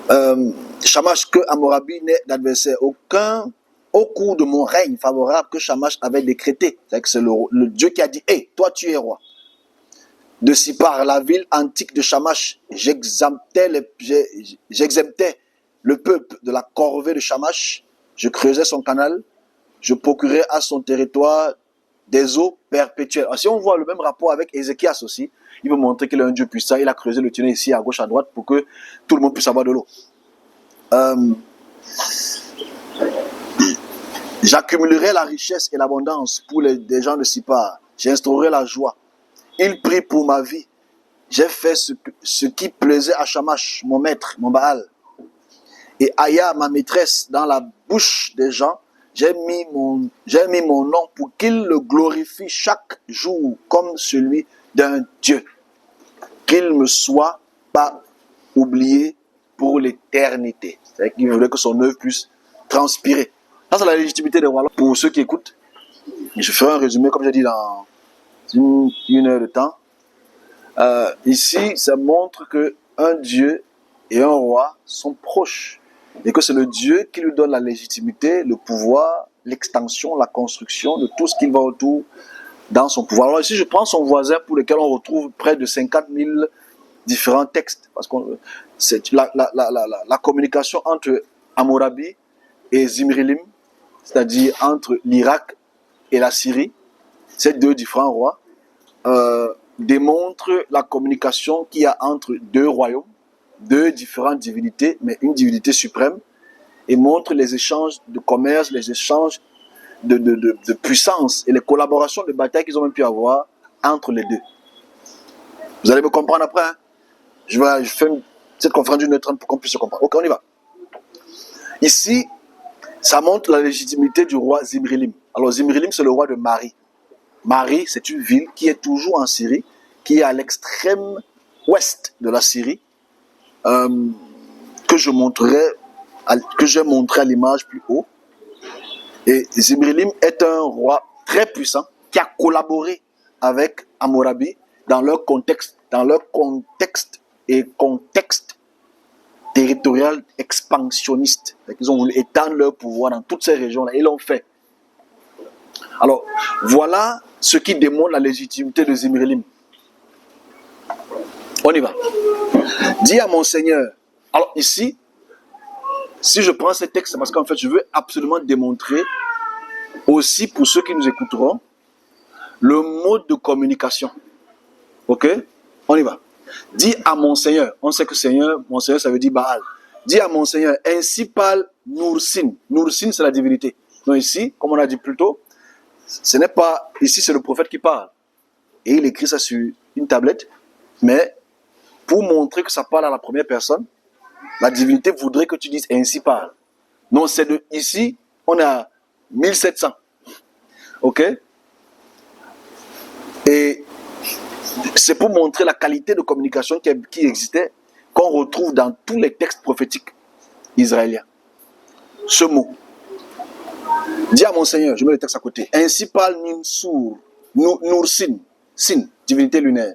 Shamash, que Hammurabi n'est d'adversaire aucun. Au cours de mon règne favorable que Shamash avait décrété, c'est-à-dire que c'est le Dieu qui a dit « Hey, toi tu es roi ». De Sipar, la ville antique de Shamash, j'exemptais le peuple de la corvée de Shamash, je creusais son canal, je procurais à son territoire des eaux perpétuelles. Alors, si on voit le même rapport avec Ézéchias aussi, il veut montrer qu'il est un Dieu puissant, il a creusé le tunnel ici à gauche, à droite pour que tout le monde puisse avoir de l'eau. J'accumulerai la richesse et l'abondance pour des gens de Sipar. J'instaurerai la joie. Il prie pour ma vie. J'ai fait ce qui plaisait à Shamash, mon maître, mon Baal. Et Aya, ma maîtresse, dans la bouche des gens, j'ai mis mon nom pour qu'il le glorifie chaque jour comme celui d'un Dieu. Qu'il ne me soit pas oublié pour l'éternité. C'est-à-dire qu'il voulait que son œuvre puisse transpirer. Ça, c'est la légitimité des rois. Pour ceux qui écoutent, je ferai un résumé, comme j'ai dit, dans une heure de temps. Ici, ça montre qu'un Dieu et un roi sont proches. Et que c'est le Dieu qui lui donne la légitimité, le pouvoir, l'extension, la construction de tout ce qu'il va autour dans son pouvoir. Alors ici, je prends son voisin pour lequel on retrouve près de 50 000 différents textes. Parce que c'est la communication entre Hammurabi et Zimrilim, c'est-à-dire entre l'Irak et la Syrie, ces deux différents rois, démontre la communication qu'il y a entre deux royaumes, deux différentes divinités, mais une divinité suprême, et montre les échanges de commerce, les échanges de puissance et les collaborations de bataille qu'ils ont même pu avoir entre les deux. Vous allez me comprendre après, hein? Je fais cette conférence d'une heure 30 pour qu'on puisse se comprendre. Ok, on y va. Ici, ça montre la légitimité du roi Zimrilim. Alors Zimrilim, c'est le roi de Mari. Mari, c'est une ville qui est toujours en Syrie, qui est à l'extrême ouest de la Syrie, que j'ai montré à l'image plus haut. Et Zimrilim est un roi très puissant, qui a collaboré avec Hammurabi dans leur contexte et contexte territorial expansionniste. Ils ont voulu étendre leur pouvoir dans toutes ces régions-là. Ils l'ont fait. Alors, voilà ce qui démontre la légitimité de Zimri-Lim. On y va. Dis à mon Seigneur. Alors ici, si je prends ce texte, c'est parce qu'en fait, je veux absolument démontrer aussi pour ceux qui nous écouteront le mode de communication. Ok? On y va. Dis à mon Seigneur. On sait que Seigneur, mon Seigneur, ça veut dire Baal. Dis à mon Seigneur, ainsi parle Nursin. Nursin, c'est la divinité. Donc ici, comme on a dit plus tôt, ce n'est pas, ici c'est le prophète qui parle. Et il écrit ça sur une tablette, mais pour montrer que ça parle à la première personne, la divinité voudrait que tu dises ainsi parle. Non, c'est de ici, on est à 1700. Ok? Et c'est pour montrer la qualité de communication qui existait, qu'on retrouve dans tous les textes prophétiques israéliens. Ce mot. Dis à mon Seigneur, je mets le texte à côté. Ainsi parle Nursin, Sin, divinité lunaire.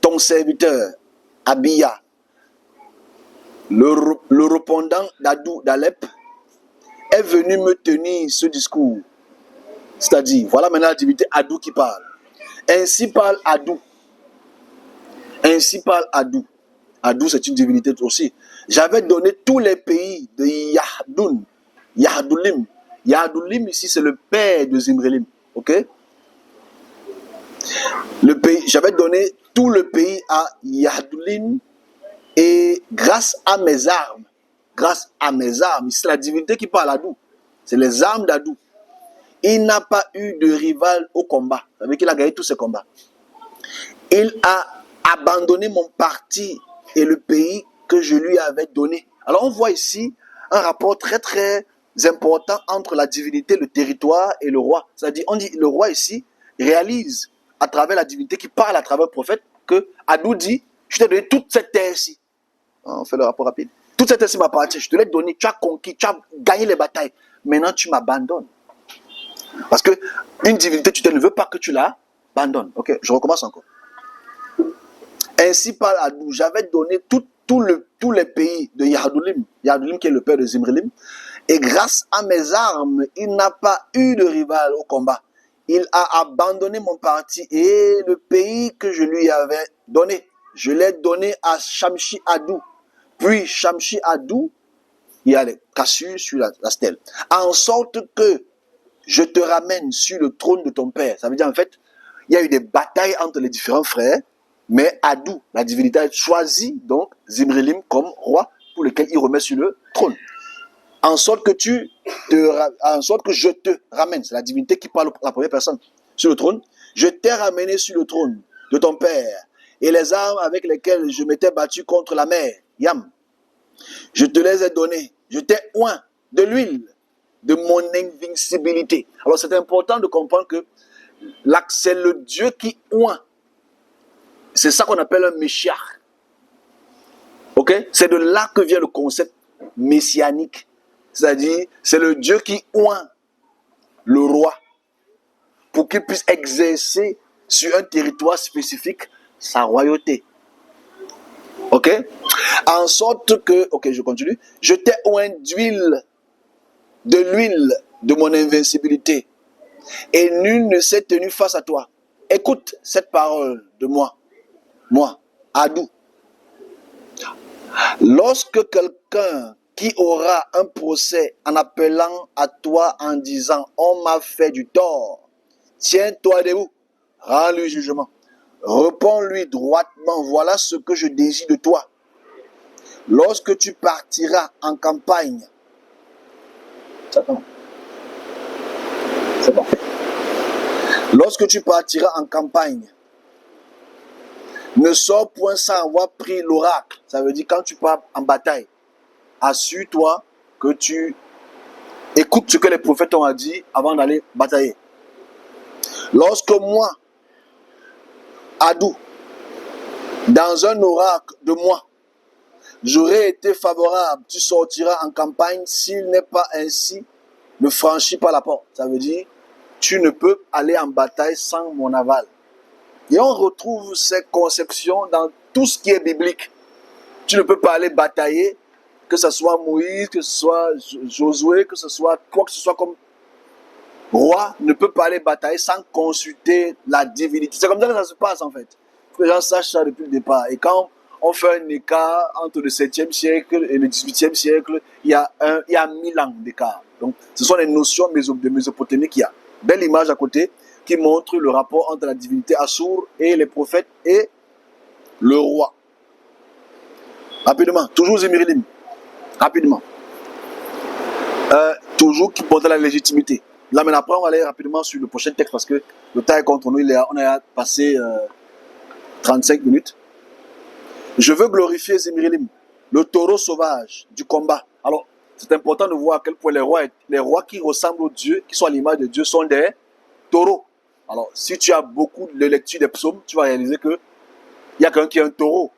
Ton serviteur, Abiya, le répondant d'Adou d'Alep, est venu me tenir ce discours. C'est-à-dire, voilà maintenant la divinité Adou qui parle. Ainsi parle Adou. Ainsi parle Adou. Adou, c'est une divinité aussi. J'avais donné tous les pays de Yahdulim. Yahdulim, ici, c'est le père de Zimri-Lim. Ok? J'avais donné tout le pays à Yahdulim et grâce à mes armes, c'est la divinité qui parle Adou. C'est les armes d'Adou. Il n'a pas eu de rival au combat. Ça veut dire qu'il a gagné tous ses combats. Il a abandonné mon parti et le pays que je lui avais donné. Alors on voit ici un rapport très très important entre la divinité, le territoire et le roi. C'est-à-dire, on dit le roi ici réalise à travers la divinité qui parle à travers le prophète que Adou dit, je t'ai donné toute cette terre-ci. On fait le rapport rapide. Toute cette terre-ci m'appartient, je te l'ai donné, tu as conquis, tu as gagné les batailles. Maintenant tu m'abandonnes. Parce que une divinité, tu ne veux pas que tu la abandonnes. Ok, je recommence encore. Ainsi par Adou, j'avais donné tous les pays de Yahdulim qui est le père de Zimri-Lim, et grâce à mes armes, il n'a pas eu de rival au combat. Il a abandonné mon parti et le pays que je lui avais donné. Je l'ai donné à Shamshi Adou. Puis Shamshi Adou, il y a les cassures sur la stèle. En sorte que je te ramène sur le trône de ton père. Ça veut dire en fait, il y a eu des batailles entre les différents frères, mais Adou, la divinité, a choisi donc Zimri-Lim comme roi pour lequel il remet sur le trône. En sorte que je te ramène, c'est la divinité qui parle à la première personne sur le trône. Je t'ai ramené sur le trône de ton père et les armes avec lesquelles je m'étais battu contre la mer, Yam. Je te les ai données. Je t'ai oint de l'huile de mon invincibilité. Alors c'est important de comprendre que c'est le Dieu qui oint. C'est ça qu'on appelle un Meshiach. Ok? C'est de là que vient le concept messianique. C'est-à-dire, c'est le Dieu qui oint le roi pour qu'il puisse exercer sur un territoire spécifique sa royauté. Ok? En sorte que, ok, je continue. Je t'ai oint de l'huile de mon invincibilité, et nul ne s'est tenu face à toi. Écoute cette parole de moi, Adou. Lorsque quelqu'un qui aura un procès en appelant à toi en disant « On m'a fait du tort », tiens-toi debout, rends-lui jugement. Réponds-lui droitement, voilà ce que je désire de toi. Lorsque tu partiras en campagne, c'est bon. Lorsque tu partiras en campagne, ne sors point sans avoir pris l'oracle. Ça veut dire quand tu pars en bataille, assure-toi que tu écoutes ce que les prophètes ont dit avant d'aller batailler. Lorsque moi, Adou, dans un oracle de moi, j'aurais été favorable, tu sortiras en campagne. S'il n'est pas ainsi, ne franchis pas la porte. Ça veut dire, tu ne peux aller en bataille sans mon aval. Et on retrouve ces conceptions dans tout ce qui est biblique. Tu ne peux pas aller batailler, que ce soit Moïse, que ce soit Josué, que ce soit quoi que ce soit comme roi, ne peut pas aller batailler sans consulter la divinité. C'est comme ça que ça se passe en fait. Il faut que les gens sachent ça depuis le départ. Et quand on fait un écart entre le 7e siècle et le 18e siècle, il y a 1000 ans d'écart. Donc ce sont les notions de Mésopotamie qu'il y a. Belle image à côté qui montre le rapport entre la divinité Assur et les prophètes et le roi. Rapidement, toujours Zimrilim. Rapidement. Toujours qui portait la légitimité. Là, mais après, on va aller rapidement sur le prochain texte parce que le temps est contre nous. On a passé 35 minutes. Je veux glorifier Zimrilim, le taureau sauvage du combat. Alors, c'est important de voir à quel point les rois qui ressemblent aux dieux, qui sont à l'image de Dieu, sont des taureaux. Alors, si tu as beaucoup de lecture des psaumes, tu vas réaliser qu'il y a quelqu'un qui est un taureau.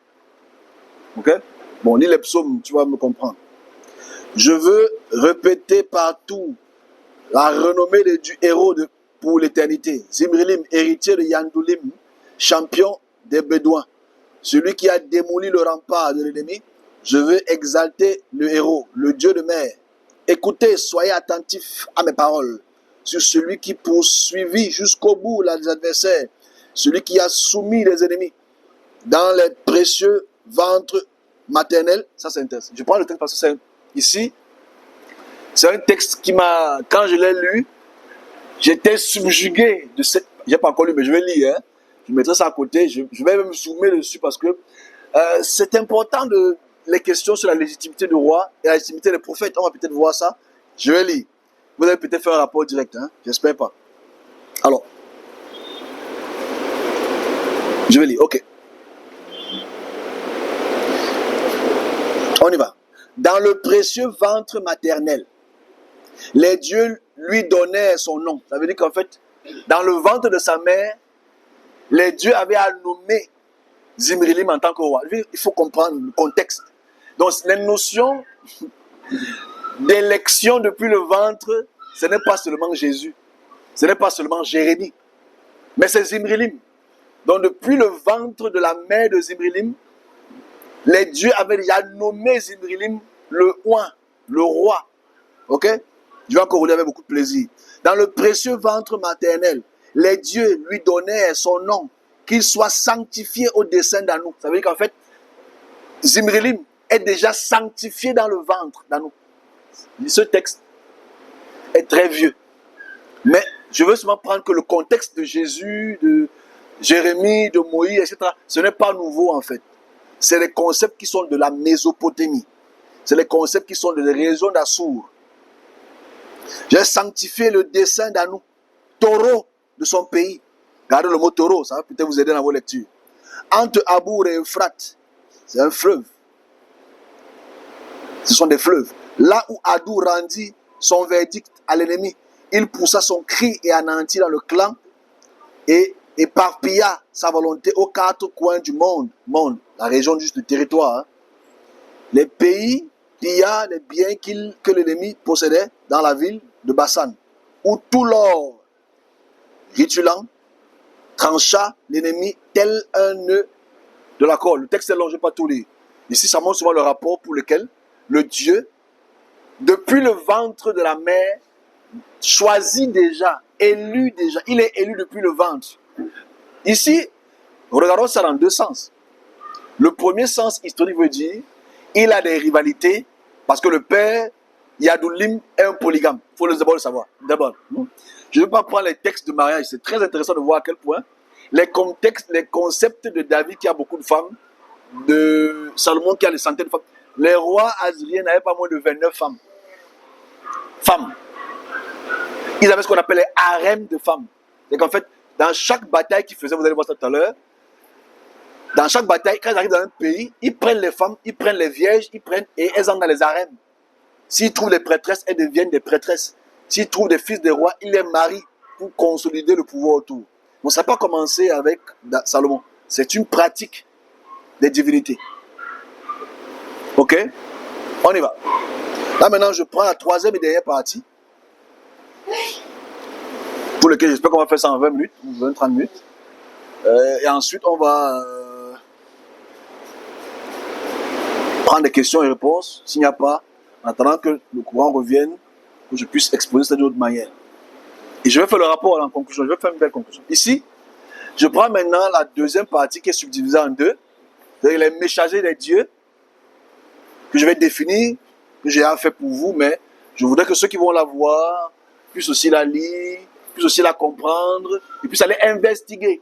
Ok? Bon, lis les psaumes, tu vas me comprendre. Je veux répéter partout la renommée du héros pour l'éternité. Zimrilim, héritier de Yandoulim, champion des Bédouins. Celui qui a démoli le rempart de l'ennemi. Je veux exalter le héros, le Dieu de mer. Écoutez, soyez attentifs à mes paroles. Sur celui qui poursuivit jusqu'au bout les adversaires. Celui qui a soumis les ennemis dans les précieux ventres maternels. Ça, c'est un texte. Je prends le texte parce que c'est ici. C'est un texte qui m'a, quand je l'ai lu, j'étais subjugué de cette. J'ai pas encore lu, mais je vais lire. Hein. Je mettrai ça à côté. Je vais même zoomer dessus parce que c'est important les questions sur la légitimité du roi et la légitimité des prophètes. On va peut-être voir ça. Je vais lire. Vous allez peut-être faire un rapport direct. Hein. J'espère pas. Alors, je vais lire. Ok. On y va. Dans le précieux ventre maternel, les dieux lui donnaient son nom. Ça veut dire qu'en fait, dans le ventre de sa mère, les dieux avaient à nommer Zimrilim en tant que roi. Il faut comprendre le contexte. Donc, les notions d'élection depuis le ventre, ce n'est pas seulement Jésus, ce n'est pas seulement Jérémie, mais c'est Zimrilim. Donc, depuis le ventre de la mère de Zimrilim, les dieux avaient déjà nommé Zimrilim le roi. Ok? Je vais encore vous lire avec beaucoup de plaisir. Dans le précieux ventre maternel, les dieux lui donnaient son nom, qu'il soit sanctifié au dessein d'Anou. Ça veut dire qu'en fait, Zimrilim est déjà sanctifié dans le ventre d'Anou. Ce texte est très vieux. Mais je veux seulement prendre que le contexte de Jésus, de Jérémie, de Moïse, etc., ce n'est pas nouveau en fait. C'est les concepts qui sont de la Mésopotamie. C'est les concepts qui sont de la région d'Assur. J'ai sanctifié le dessein d'Anou, taureau de son pays. Regardez le mot taureau, ça va peut-être vous aider dans vos lectures. Entre Abour et Euphrate, c'est un fleuve. Ce sont des fleuves. Là où Adou rendit son verdict à l'ennemi, il poussa son cri et anéantit dans le clan et éparpilla sa volonté aux quatre coins du monde. La région juste du territoire. Hein. Les pays pilla les biens que l'ennemi possédait dans la ville de Bassan, où tout l'or ritulant trancha l'ennemi tel un nœud de la corde. Le texte est long, je ne vais pas tout lire. Ici, ça montre souvent le rapport pour lequel le Dieu, depuis le ventre de la mère, choisit déjà, élu déjà. Il est élu depuis le ventre. Ici, regardons ça dans deux sens. Le premier sens historique veut dire il a des rivalités parce que le père Yadoulim est un polygame. Il faut d'abord le savoir. D'abord, je ne vais pas prendre les textes de mariage. C'est très intéressant de voir à quel point les concepts de David qui a beaucoup de femmes, de Salomon qui a des centaines de femmes. Les rois assyriens n'avaient pas moins de 29 femmes. Ils avaient ce qu'on appelle les harems de femmes. C'est qu'en fait, dans chaque bataille qu'ils faisaient, vous allez voir ça tout à l'heure, dans chaque bataille, quand ils arrivent dans un pays, ils prennent les femmes, ils prennent les vierges, et elles entrent dans les harems. S'ils trouvent les prêtresses, elles deviennent des prêtresses. S'ils trouvent des fils des rois, ils les marient pour consolider le pouvoir autour. Donc ça n'a pas commencé avec Salomon. C'est une pratique des divinités. Ok? On y va. Là maintenant, je prends la troisième et dernière partie. pour lequel j'espère qu'on va faire ça en 20 minutes ou 20-30 minutes. Et ensuite, on va prendre des questions et réponses. S'il n'y a pas, en attendant que le courant revienne, que je puisse exposer ça d'une autre manière. Et je vais faire le rapport en conclusion. Je vais faire une belle conclusion. Ici, je prends maintenant la deuxième partie qui est subdivisée en deux. C'est-à-dire les messagers des dieux que je vais définir, que j'ai fait pour vous, mais je voudrais que ceux qui vont la voir puissent aussi la lire, puissent aussi la comprendre, et puissent aller investiguer.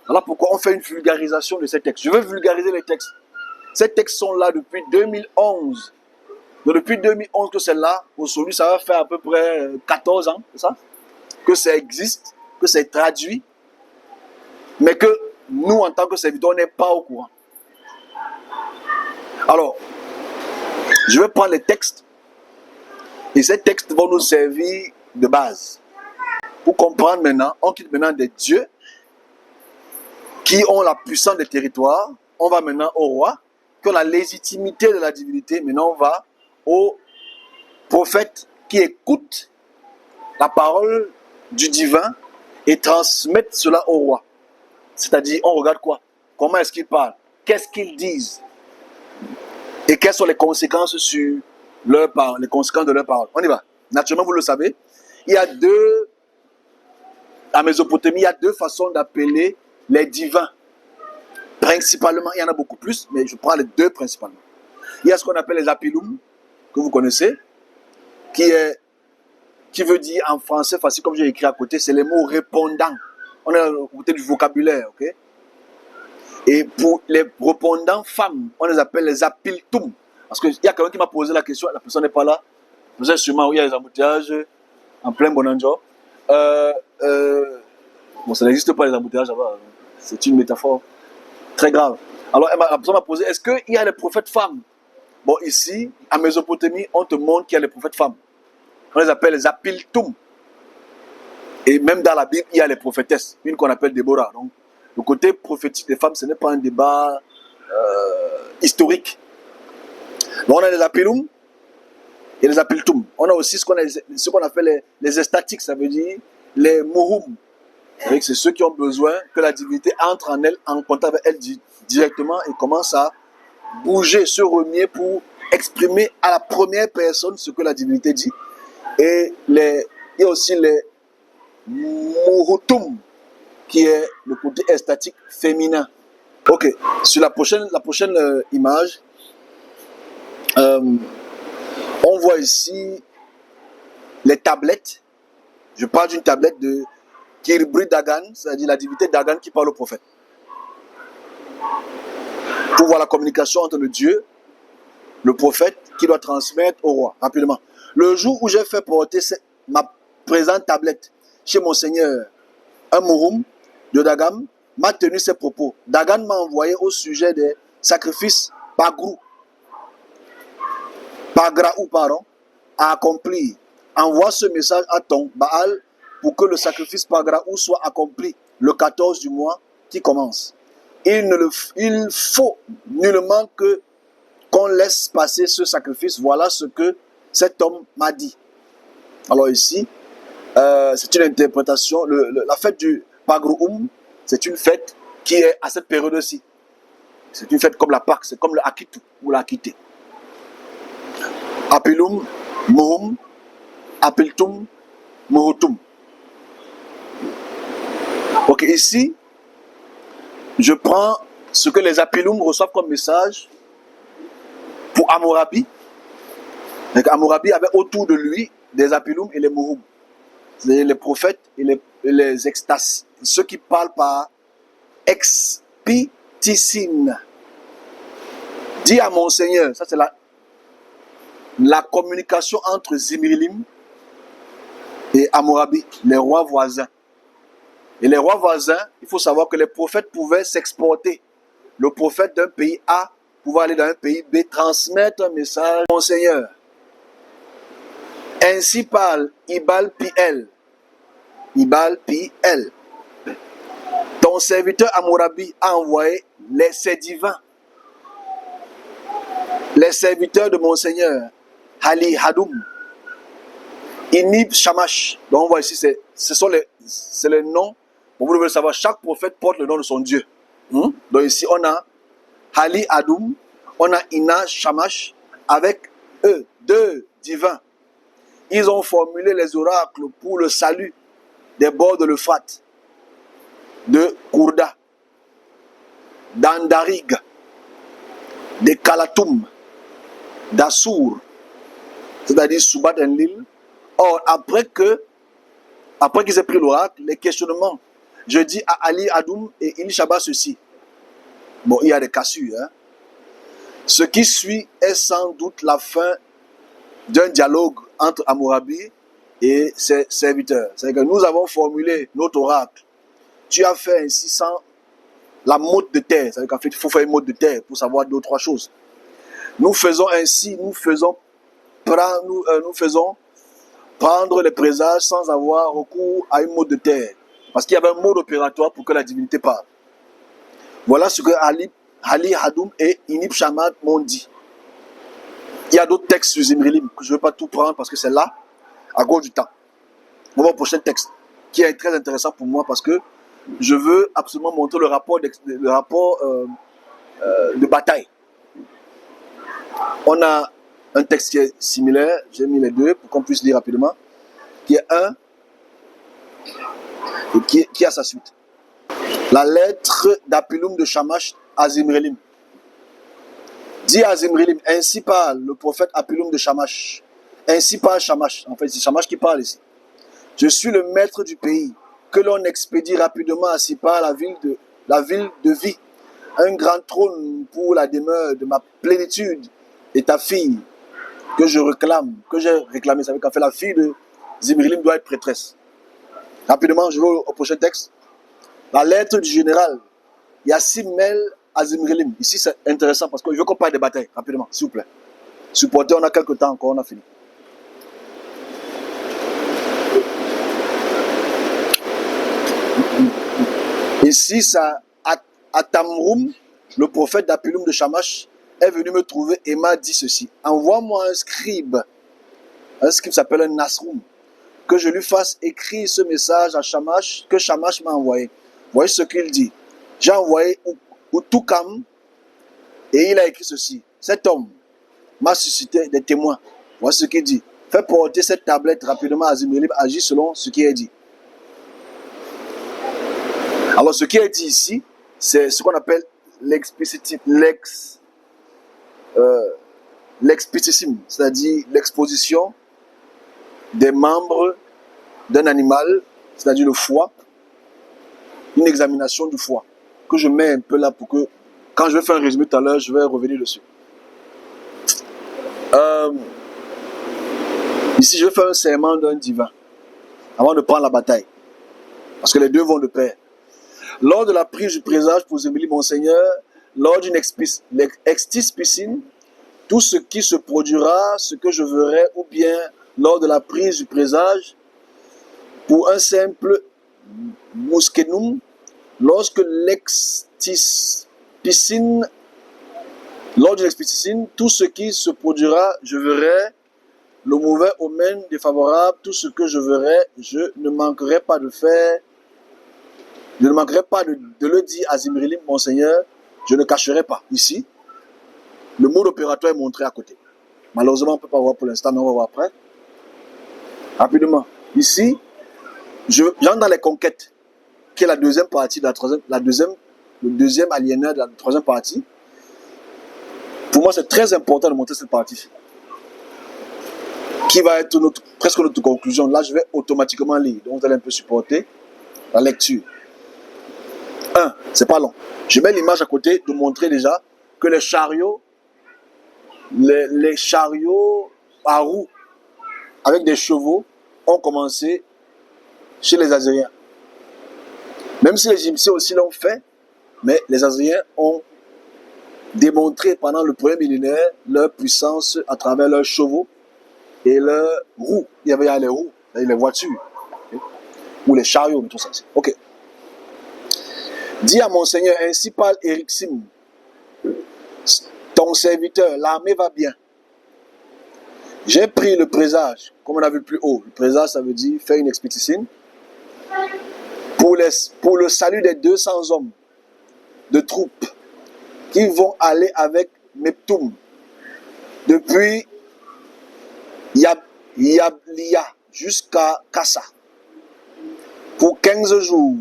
Voilà pourquoi on fait une vulgarisation de ces textes. Je veux vulgariser les textes. Ces textes sont là depuis 2011. Donc depuis 2011 que c'est là, aujourd'hui ça va faire à peu près 14 ans, c'est ça? Que ça existe, que c'est traduit, mais que nous, en tant que serviteurs, on n'est pas au courant. Alors, je vais prendre les textes, et ces textes vont nous servir de base. Pour comprendre maintenant, on quitte maintenant des dieux qui ont la puissance des territoires, on va maintenant au roi, qui ont la légitimité de la divinité, maintenant on va aux prophètes qui écoutent la parole du divin et transmettent cela au roi. C'est-à-dire, on regarde quoi? Comment est-ce qu'ils parlent? Qu'est-ce qu'ils disent? Et quelles sont les conséquences sur leur parole, les conséquences de leur parole? On y va. Naturellement, vous le savez, à Mésopotamie, il y a deux façons d'appeler les divins. Principalement, il y en a beaucoup plus, mais je prends les deux principalement. Il y a ce qu'on appelle les apilum, que vous connaissez, qui veut dire en français facile, comme j'ai écrit à côté, c'est les mots répondants. On est au côté du vocabulaire, ok? Et pour les répondants femmes, on les appelle les apiltum. Parce qu'il y a quelqu'un qui m'a posé la question, la personne n'est pas là. Vous savez sûrement où il y a les embouteillages en plein Bonanjo. Bon, ça n'existe pas les embouteillages là-bas. C'est une métaphore très grave. Alors, la personne m'a posé, est-ce qu'il y a les prophètes femmes? Bon, ici, à Mésopotamie, on te montre qu'il y a les prophètes femmes. On les appelle les apiltum. Et même dans la Bible, il y a les prophétesses, une qu'on appelle Déborah. Donc, le côté prophétique des femmes, ce n'est pas un débat historique. Donc, on a les apilum et les apiltum. On a aussi ce qu'on appelle les estatiques, ça veut dire les muhum. C'est ceux qui ont besoin que la divinité entre en elle, en contact avec elle directement et commence à bouger, se remuer pour exprimer à la première personne ce que la divinité dit. Et il y a aussi les muhutum, qui est le côté estatique féminin. Ok, sur la prochaine image, on voit ici les tablettes. Je parle d'une tablette de Kiribri Dagan, c'est-à-dire la divinité Dagan qui parle au prophète. Pour voir la communication entre le Dieu, le prophète, qui doit transmettre au roi, rapidement. Le jour où j'ai fait porter ma présente tablette chez mon seigneur, un Murum de Dagam, m'a tenu ses propos. Dagan m'a envoyé au sujet des sacrifices Pagraou, à accomplir. Envoie ce message à ton Baal pour que le sacrifice Pagraou soit accompli le 14 du mois qui commence. Il faut nullement qu'on laisse passer ce sacrifice. Voilà ce que cet homme m'a dit. Alors ici, c'est une interprétation. La fête du Pagroum, c'est une fête qui est à cette période-ci. C'est une fête comme la Pâque, c'est comme le Akitu ou l'Akité. Apilum, Muhum, Apiltum, Muhutum. Ok, ici, je prends ce que les Apilum reçoivent comme message pour Hammurabi. Donc Hammurabi avait autour de lui des Apilum et les Muhum. C'est les prophètes et les extases. Ceux qui parlent par expiticine. Dis à mon Seigneur, ça c'est la communication entre Zimrilim et Hammurabi, les rois voisins. Et les rois voisins, il faut savoir que les prophètes pouvaient s'exporter. Le prophète d'un pays A pouvait aller dans un pays B, transmettre un message. Mon Seigneur, ainsi parle Ibal Piel. Ibal Piel. Ton serviteur Hammurabi a envoyé ses divins, les serviteurs de mon Seigneur, Hali Hadoum. Inib Shamash. Donc on voit ici, c'est les noms. Vous devez le savoir, chaque prophète porte le nom de son Dieu. Donc ici, on a Hali Adoum, on a Ina Shamash, avec eux, deux divins. Ils ont formulé les oracles pour le salut des bords de l'Euphrate, de Kourda, d'Andarig, de Kalatoum, d'Assur, c'est-à-dire Soubat Enlil. Or, après qu'ils aient pris l'oracle, les questionnements, je dis à Ali Adoum et Il Shabbat ceci. Bon, il y a des cassures. Ce qui suit est sans doute la fin d'un dialogue entre Hammurabi et ses serviteurs. C'est-à-dire que nous avons formulé notre oracle. Tu as fait ainsi sans la motte de terre. C'est-à-dire qu'en fait, il faut faire une motte de terre pour savoir deux ou trois choses. Nous faisons ainsi, nous faisons prendre les présages sans avoir recours à une mode de terre. Parce qu'il y avait un mode opératoire pour que la divinité parle. Voilà ce que Ali Hadoum et Inib Shamad m'ont dit. Il y a d'autres textes sur Zimrilim que je ne vais pas tout prendre parce que c'est là, à cause du temps. On va au prochain texte qui est très intéressant pour moi parce que je veux absolument montrer le rapport de bataille. On a un texte qui est similaire, j'ai mis les deux pour qu'on puisse lire rapidement, qui est un et qui a sa suite. La lettre d'Apilum de Shamash à Zimrilim. Dit à Zimrilim, ainsi parle le prophète Apilum de Shamash. Ainsi parle Shamash. En fait, c'est Shamash qui parle ici. Je suis le maître du pays, que l'on expédie rapidement à Sipa, la ville de vie. Un grand trône pour la demeure de ma plénitude et ta fille, que j'ai réclamé. Ça veut dire qu'en fait, la fille de Zimrilim doit être prêtresse. Rapidement, je vais au prochain texte. La lettre du général Yassimel à Zimrilim. Ici, c'est intéressant parce que je veux qu'on parle des batailles. Rapidement, s'il vous plaît. Supportez, on a quelques temps encore, on a fini. Ici, ça, Atamroum, le prophète d'Apilum de Shamash, est venu me trouver et m'a dit ceci. Envoie-moi un scribe s'appelle un Nasroum, que je lui fasse écrire ce message à Shamash, que Shamash m'a envoyé. Voyez ce qu'il dit. J'ai envoyé Utukam et il a écrit ceci. Cet homme m'a suscité des témoins. Voici ce qu'il dit. Fais porter cette tablette rapidement à Zimrilim, agis selon ce qui est dit. Alors ce qui est dit ici, c'est ce qu'on appelle l'explicitissime, c'est-à-dire l'exposition des membres d'un animal, c'est-à-dire le foie, une examination du foie, que je mets un peu là pour que, quand je vais faire un résumé tout à l'heure, je vais revenir dessus. Ici, je vais faire un serment d'un divin, avant de prendre la bataille, parce que les deux vont de pair. Lors de la prise du présage pour Zimrilim, mon Seigneur, lors d'une extispicine, tout ce qui se produira, ce que je verrai, ou bien lors de la prise du présage, pour un simple mouskenum, lorsque l'extispicine, lors d'une extispicine, tout ce qui se produira, je verrai, le mauvais omen défavorable, tout ce que je verrai, je ne manquerai pas de faire. Je ne manquerai pas de le dire à Zimrilim, mon Seigneur, je ne cacherai pas. Ici, le mode opératoire est montré à côté. Malheureusement, on ne peut pas voir pour l'instant, mais on va voir après. Rapidement. Ici, j'entre dans les conquêtes, qui est la deuxième partie, le deuxième alinéa de la troisième partie. Pour moi, c'est très important de montrer cette partie, qui va être presque notre conclusion. Là, je vais automatiquement lire. Donc, vous allez un peu supporter la lecture. 1, c'est pas long. Je mets l'image à côté de montrer déjà que les chariots à roues avec des chevaux ont commencé chez les Assyriens. Même si les Égyptiens aussi l'ont fait, mais les Assyriens ont démontré pendant le premier millénaire leur puissance à travers leurs chevaux et leurs roues. Il y avait les roues, les voitures, ou les chariots, mais tout ça. Ok. Dis à mon Seigneur, ainsi parle Erixim, ton serviteur, l'armée va bien. J'ai pris le présage, comme on a vu plus haut. Le présage, ça veut dire faire une expédicine pour le salut des 200 hommes de troupes qui vont aller avec Meptoum depuis Yablia jusqu'à Kassa pour 15 jours.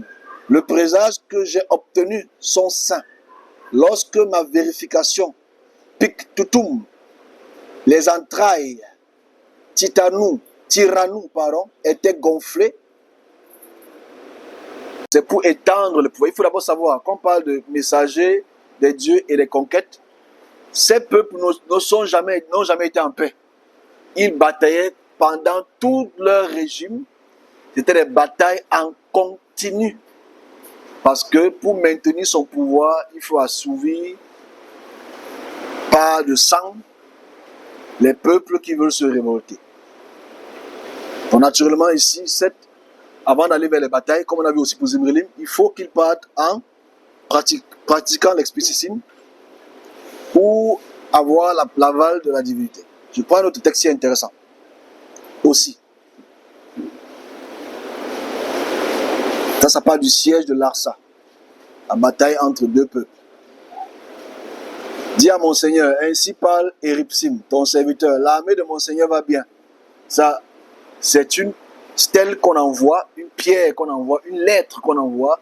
Le présage que j'ai obtenu sont saints. Lorsque ma vérification Pictutum, les entrailles Tyrannou, étaient gonflées, c'est pour étendre le pouvoir. Il faut d'abord savoir, quand on parle de messagers des dieux et des conquêtes, ces peuples n'ont jamais été en paix. Ils bataillaient pendant tout leur régime. C'était des batailles en continu. Parce que pour maintenir son pouvoir, il faut assouvir par le sang les peuples qui veulent se révolter. Donc naturellement ici, avant d'aller vers les batailles, comme on a vu aussi pour Zimrilim, il faut qu'ils partent en pratiquant l'explicitine pour avoir l'aval de la divinité. Je prends un autre texte intéressant aussi. Ça parle du siège de Larsa, la bataille entre deux peuples. Dis à mon Seigneur, ainsi parle Éripsim, ton serviteur, l'armée de mon Seigneur va bien. Ça, c'est une stèle qu'on envoie, une pierre qu'on envoie, une lettre qu'on envoie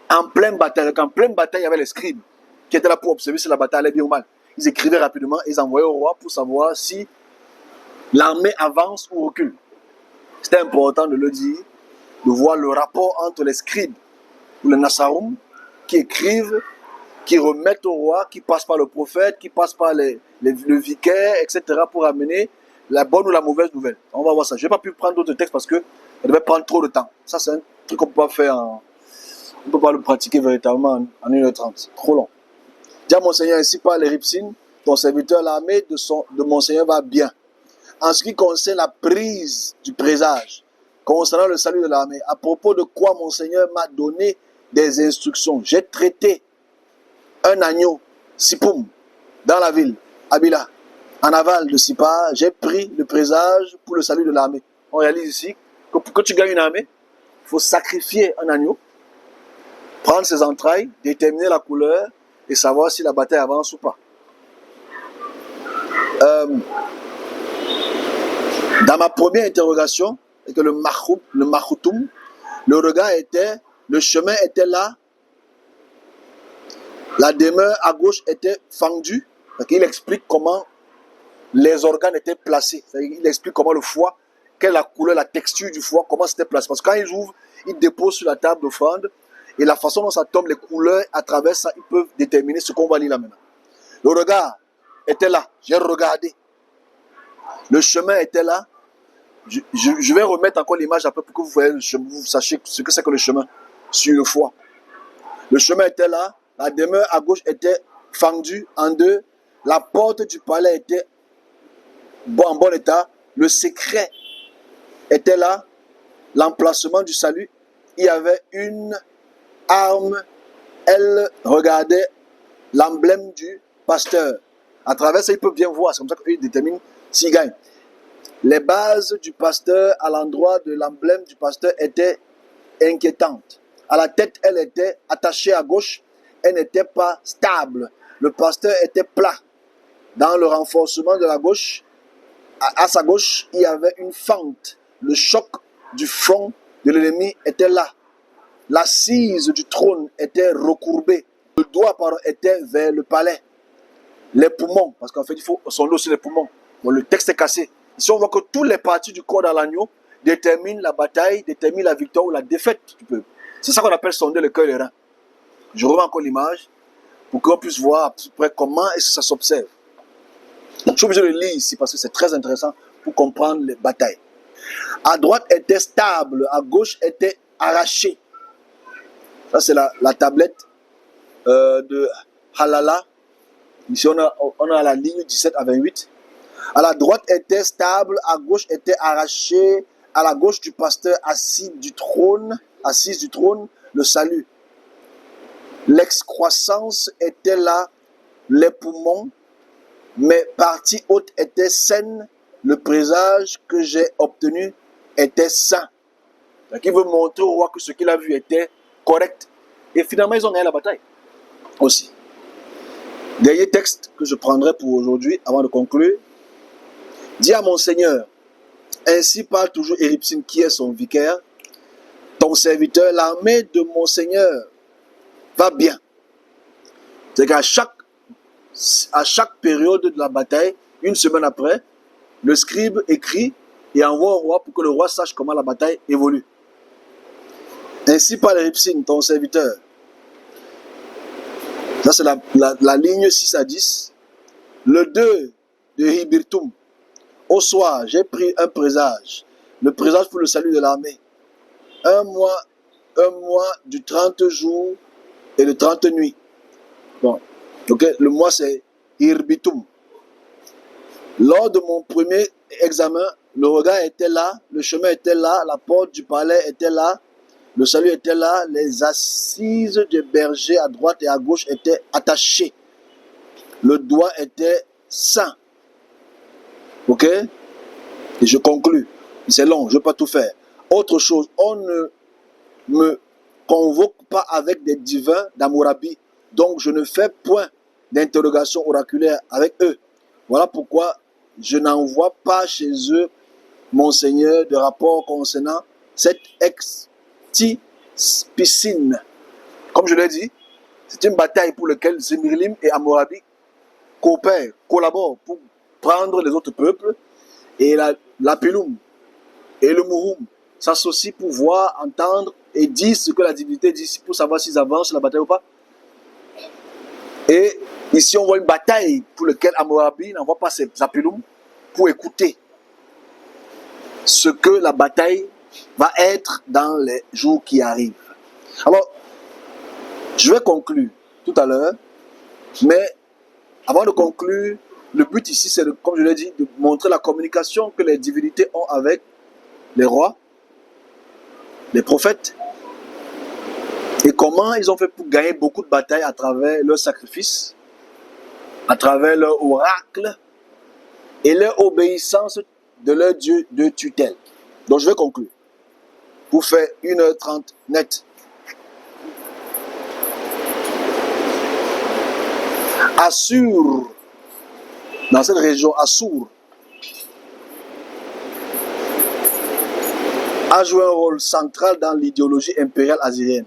en pleine bataille. En pleine bataille, il y avait les scribes qui étaient là pour observer si la bataille allait bien ou mal. Ils écrivaient rapidement, ils envoyaient au roi pour savoir si l'armée avance ou recule. C'était important de le dire, de voir le rapport entre les scribes ou les Nassaroum qui écrivent, qui remettent au roi, qui passent par le prophète, qui passent par le vicaire, etc. pour amener la bonne ou la mauvaise nouvelle. On va voir ça. Je n'ai pas pu prendre d'autres textes parce que ça devait prendre trop de temps. Ça, c'est un truc qu'on ne peut pas faire, on ne peut pas le pratiquer véritablement en 1h30. Trop long. Dis à mon Seigneur, ainsi parle Éripsim, ton serviteur, l'armée de mon Seigneur va bien. En ce qui concerne la prise du présage, concernant le salut de l'armée, à propos de quoi mon Seigneur m'a donné des instructions. J'ai traité un agneau, Sipoum, dans la ville, Abila, en aval de Sipa, j'ai pris le présage pour le salut de l'armée. On réalise ici que pour que tu gagnes une armée, il faut sacrifier un agneau, prendre ses entrailles, déterminer la couleur et savoir si la bataille avance ou pas. Dans ma première interrogation, c'était le Mahoutoum, le chemin était là, la demeure à gauche était fendue. Il explique comment les organes étaient placés. Il explique comment le foie, quelle est la couleur, la texture du foie, comment c'était placé. Parce que quand ils ouvrent, ils déposent sur la table d'offrande et la façon dont ça tombe, les couleurs à travers ça, ils peuvent déterminer ce qu'on va lire là maintenant. Le regard était là, j'ai regardé. Le chemin était là. Je vais remettre encore l'image après pour que vous sachiez ce que c'est que le chemin sur le foie. Le chemin était là, la demeure à gauche était fendue en deux, la porte du palais était en bon état, le secret était là, l'emplacement du salut, il y avait une arme, elle regardait l'emblème du pasteur. À travers ça, il peut bien voir, c'est comme ça qu'il détermine s'il gagne. Les bases du pasteur à l'endroit de l'emblème du pasteur étaient inquiétantes. À la tête, elle était attachée à gauche, elle n'était pas stable. Le pasteur était plat. Dans le renforcement de la gauche, à sa gauche, il y avait une fente. Le choc du front de l'ennemi était là. L'assise du trône était recourbée. Le doigt était vers le palais. Les poumons, parce qu'en fait, il faut son dos sur les poumons. Bon, le texte est cassé. Ici, on voit que toutes les parties du corps dans l'agneau déterminent la bataille, déterminent la victoire ou la défaite du peuple. C'est ça qu'on appelle sonder le cœur et les reins. Je remets encore l'image pour qu'on puisse voir à peu près comment est-ce que ça s'observe. Je suis obligé de le lire ici parce que c'est très intéressant pour comprendre les batailles. À droite était stable, à gauche était arraché. Ça, c'est la tablette de Halala. Ici, on a la ligne 17 à 28. À la droite était stable, à gauche était arraché. À la gauche du pasteur assise du trône, le salut. L'excroissance était là, les poumons, mais partie haute était saine, le présage que j'ai obtenu était sain. Donc il veut montrer au roi que ce qu'il a vu était correct. Et finalement, ils ont gagné la bataille aussi. Dernier texte que je prendrai pour aujourd'hui, avant de conclure. Dis à mon Seigneur, ainsi parle toujours Éripsine, qui est son vicaire, ton serviteur, l'armée de mon Seigneur va bien. C'est qu'à chaque période de la bataille, une semaine après, le scribe écrit et envoie au roi pour que le roi sache comment la bataille évolue. Ainsi parle Éripsine, ton serviteur. Ça, c'est la ligne 6 à 10. Le 2 de Hibirtum. Au soir, j'ai pris un présage. Le présage pour le salut de l'armée. Un mois du 30 jours et de 30 nuits. Bon, ok, le mois c'est Hirbitum. Lors de mon premier examen, le regard était là, le chemin était là, la porte du palais était là, le salut était là, les assises des bergers à droite et à gauche étaient attachées. Le doigt était sain. Ok? Et je conclus. C'est long, je ne vais pas tout faire. Autre chose, on ne me convoque pas avec des divins d'Hammurabi, donc je ne fais point d'interrogation oraculaire avec eux. Voilà pourquoi je n'envoie pas chez eux, mon Seigneur, de rapport concernant cette piscine. Comme je l'ai dit, c'est une bataille pour laquelle Zemirlim et Hammurabi coopèrent, collaborent pour prendre les autres peuples, et la Pelum et le Murum s'associent pour voir, entendre et dire ce que la divinité dit pour savoir s'ils avancent sur la bataille ou pas. Et ici, on voit une bataille pour laquelle Hammurabi n'envoie pas ses Apelum pour écouter ce que la bataille va être dans les jours qui arrivent. Alors, je vais conclure tout à l'heure, mais avant de conclure, le but ici, c'est, comme je l'ai dit, de montrer la communication que les divinités ont avec les rois, les prophètes, et comment ils ont fait pour gagner beaucoup de batailles à travers leurs sacrifices, à travers leur oracle et leur obéissance de leur Dieu de tutelle. Donc je vais conclure pour faire 1h30 net. Assur, dans cette région, Assur a joué un rôle central dans l'idéologie impériale assyrienne.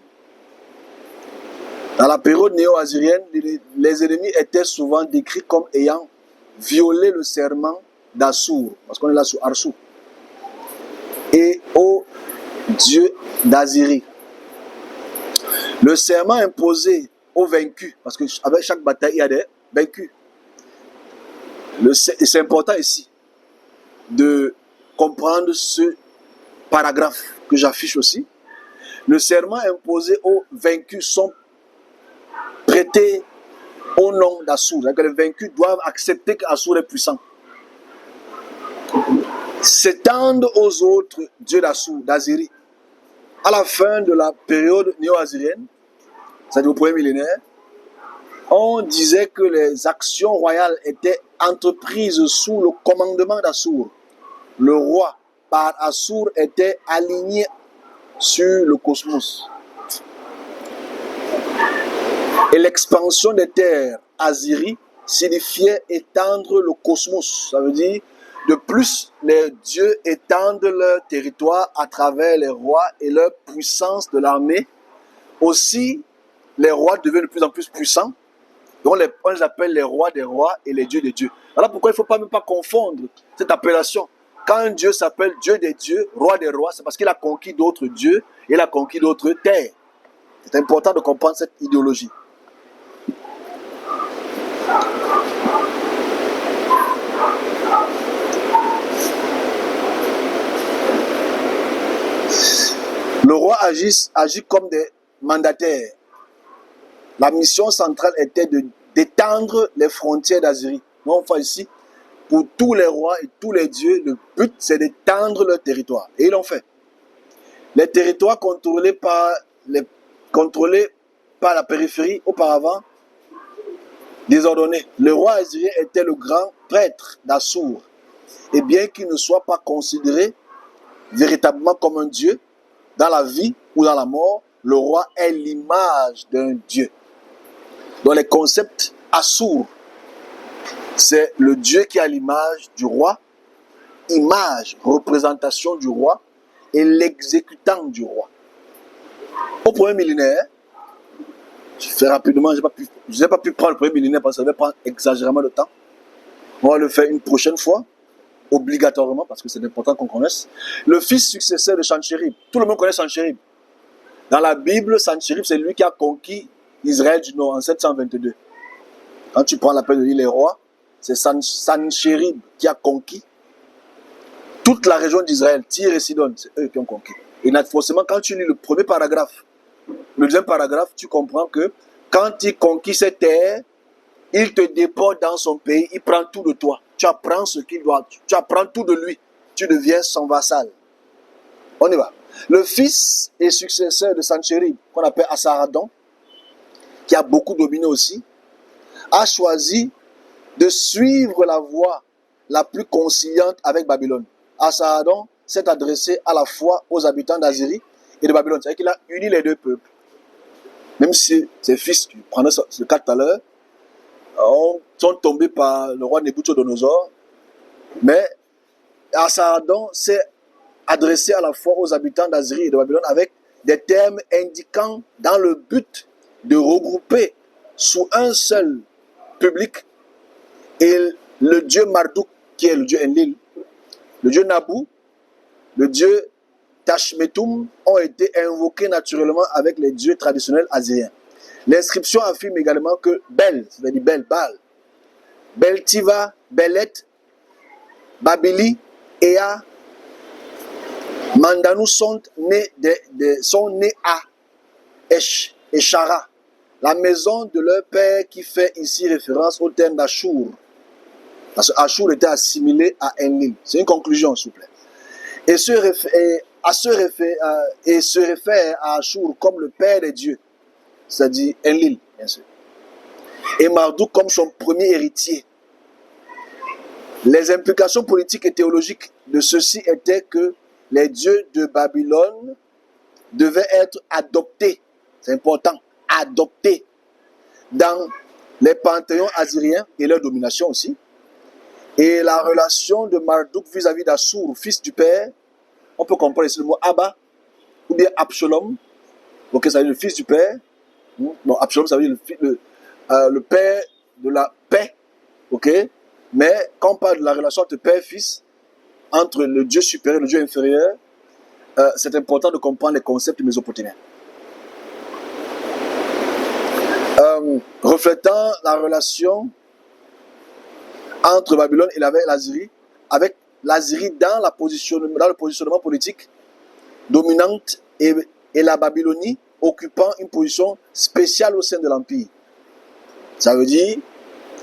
Dans la période néo-assyrienne, les ennemis étaient souvent décrits comme ayant violé le serment d'Assur, parce qu'on est là sur Arsou, et au dieu d'Assyrie. Le serment imposé aux vaincus, parce qu'avec chaque bataille, il y a des vaincus. C'est important ici de comprendre ce paragraphe que j'affiche aussi. Le serment imposé aux vaincus sont prêtés au nom d'Assur. C'est-à-dire que les vaincus doivent accepter qu'Assur est puissant. S'étendre aux autres dieux d'Assur, d'Assyrie. À la fin de la période néo-assyrienne, c'est-à-dire au premier millénaire, on disait que les actions royales étaient entreprises sous le commandement d'Assur. Le roi, par Assur, était aligné sur le cosmos. Et l'expansion des terres Assyrie signifiait étendre le cosmos. Ça veut dire, de plus, les dieux étendent leur territoire à travers les rois et leur puissance de l'armée. Aussi, les rois deviennent de plus en plus puissants. Donc, on les appelle les rois des rois et les dieux des dieux. Voilà pourquoi il ne faut même pas confondre cette appellation. Quand un dieu s'appelle Dieu des dieux, roi des rois, c'est parce qu'il a conquis d'autres dieux et il a conquis d'autres terres. C'est important de comprendre cette idéologie. Le roi agit comme des mandataires. La mission centrale était d'étendre les frontières d'Assyrie. Nous, on fait ici, pour tous les rois et tous les dieux, le but c'est d'étendre leur territoire. Et ils l'ont fait. Les territoires contrôlés par la périphérie auparavant, désordonnés. Le roi assyrien était le grand prêtre d'Assur. Et bien qu'il ne soit pas considéré véritablement comme un Dieu, dans la vie ou dans la mort, le roi est l'image d'un Dieu. Dans les concepts Assur, c'est le Dieu qui a l'image du roi, image, représentation du roi et l'exécutant du roi. Au premier millénaire, je fais rapidement, je n'ai pas pu prendre le premier millénaire parce que ça va prendre exagérément de temps. On va le faire une prochaine fois, obligatoirement, parce que c'est important qu'on connaisse. Le fils successeur de Sanchérib. Tout le monde connaît Sanchérib. Dans la Bible, Sanchérib, c'est lui qui a conquis Israël du Nord en 722. Quand tu prends la peine de lire les rois, c'est Sanchérib qui a conquis toute la région d'Israël, Tyr et Sidon, c'est eux qui ont conquis. Et forcément, quand tu lis le premier paragraphe, le deuxième paragraphe, tu comprends que quand il conquit cette terre, il te déporte dans son pays, il prend tout de toi. Tu apprends ce qu'il doit, tu apprends tout de lui. Tu deviens son vassal. On y va. Le fils et successeur de Sanchérib, qu'on appelle Assaradon, qui a beaucoup dominé aussi, a choisi de suivre la voie la plus conciliante avec Babylone. Assaradon s'est adressé à la fois aux habitants d'Asyrie et de Babylone. C'est-à-dire qu'il a uni les deux peuples. Même si ses fils, tu prendras ce cas tout à l'heure, sont tombés par le roi Nebuchadnezzar, mais Assaradon s'est adressé à la fois aux habitants d'Asyrie et de Babylone avec des termes indiquant dans le but de regrouper sous un seul public et le dieu Marduk, qui est le dieu Enlil, le dieu Nabu, le dieu Tashmetum ont été invoqués naturellement avec les dieux traditionnels assyriens. L'inscription affirme également que Bel, c'est-à-dire Baal, Beltiva, Belet, Babili, Ea, Mandanou sont nés à Esh et Shara, la maison de leur père qui fait ici référence au terme d'Ashur. Parce que Ashur était assimilé à Enlil. C'est une conclusion, s'il vous plaît. Et se réfère à Ashur comme le père des dieux, c'est-à-dire Enlil, bien sûr. Et Marduk comme son premier héritier. Les implications politiques et théologiques de ceci étaient que les dieux de Babylone devaient être adoptés, c'est important, adoptés dans les panthéons assyriens et leur domination aussi. Et la relation de Marduk vis-à-vis d'Assur, fils du père, on peut comprendre ici le mot Abba, ou bien Absalom, ok, ça veut dire le fils du père. Bon, Absalom, ça veut dire le père de la paix, ok. Mais quand on parle de la relation entre père et fils, entre le Dieu supérieur et le Dieu inférieur, c'est important de comprendre les concepts mésopotamiens. Reflétant la relation entre Babylone et l'Assyrie, avec l'Assyrie dans le positionnement politique dominante et la Babylonie occupant une position spéciale au sein de l'Empire. Ça veut dire,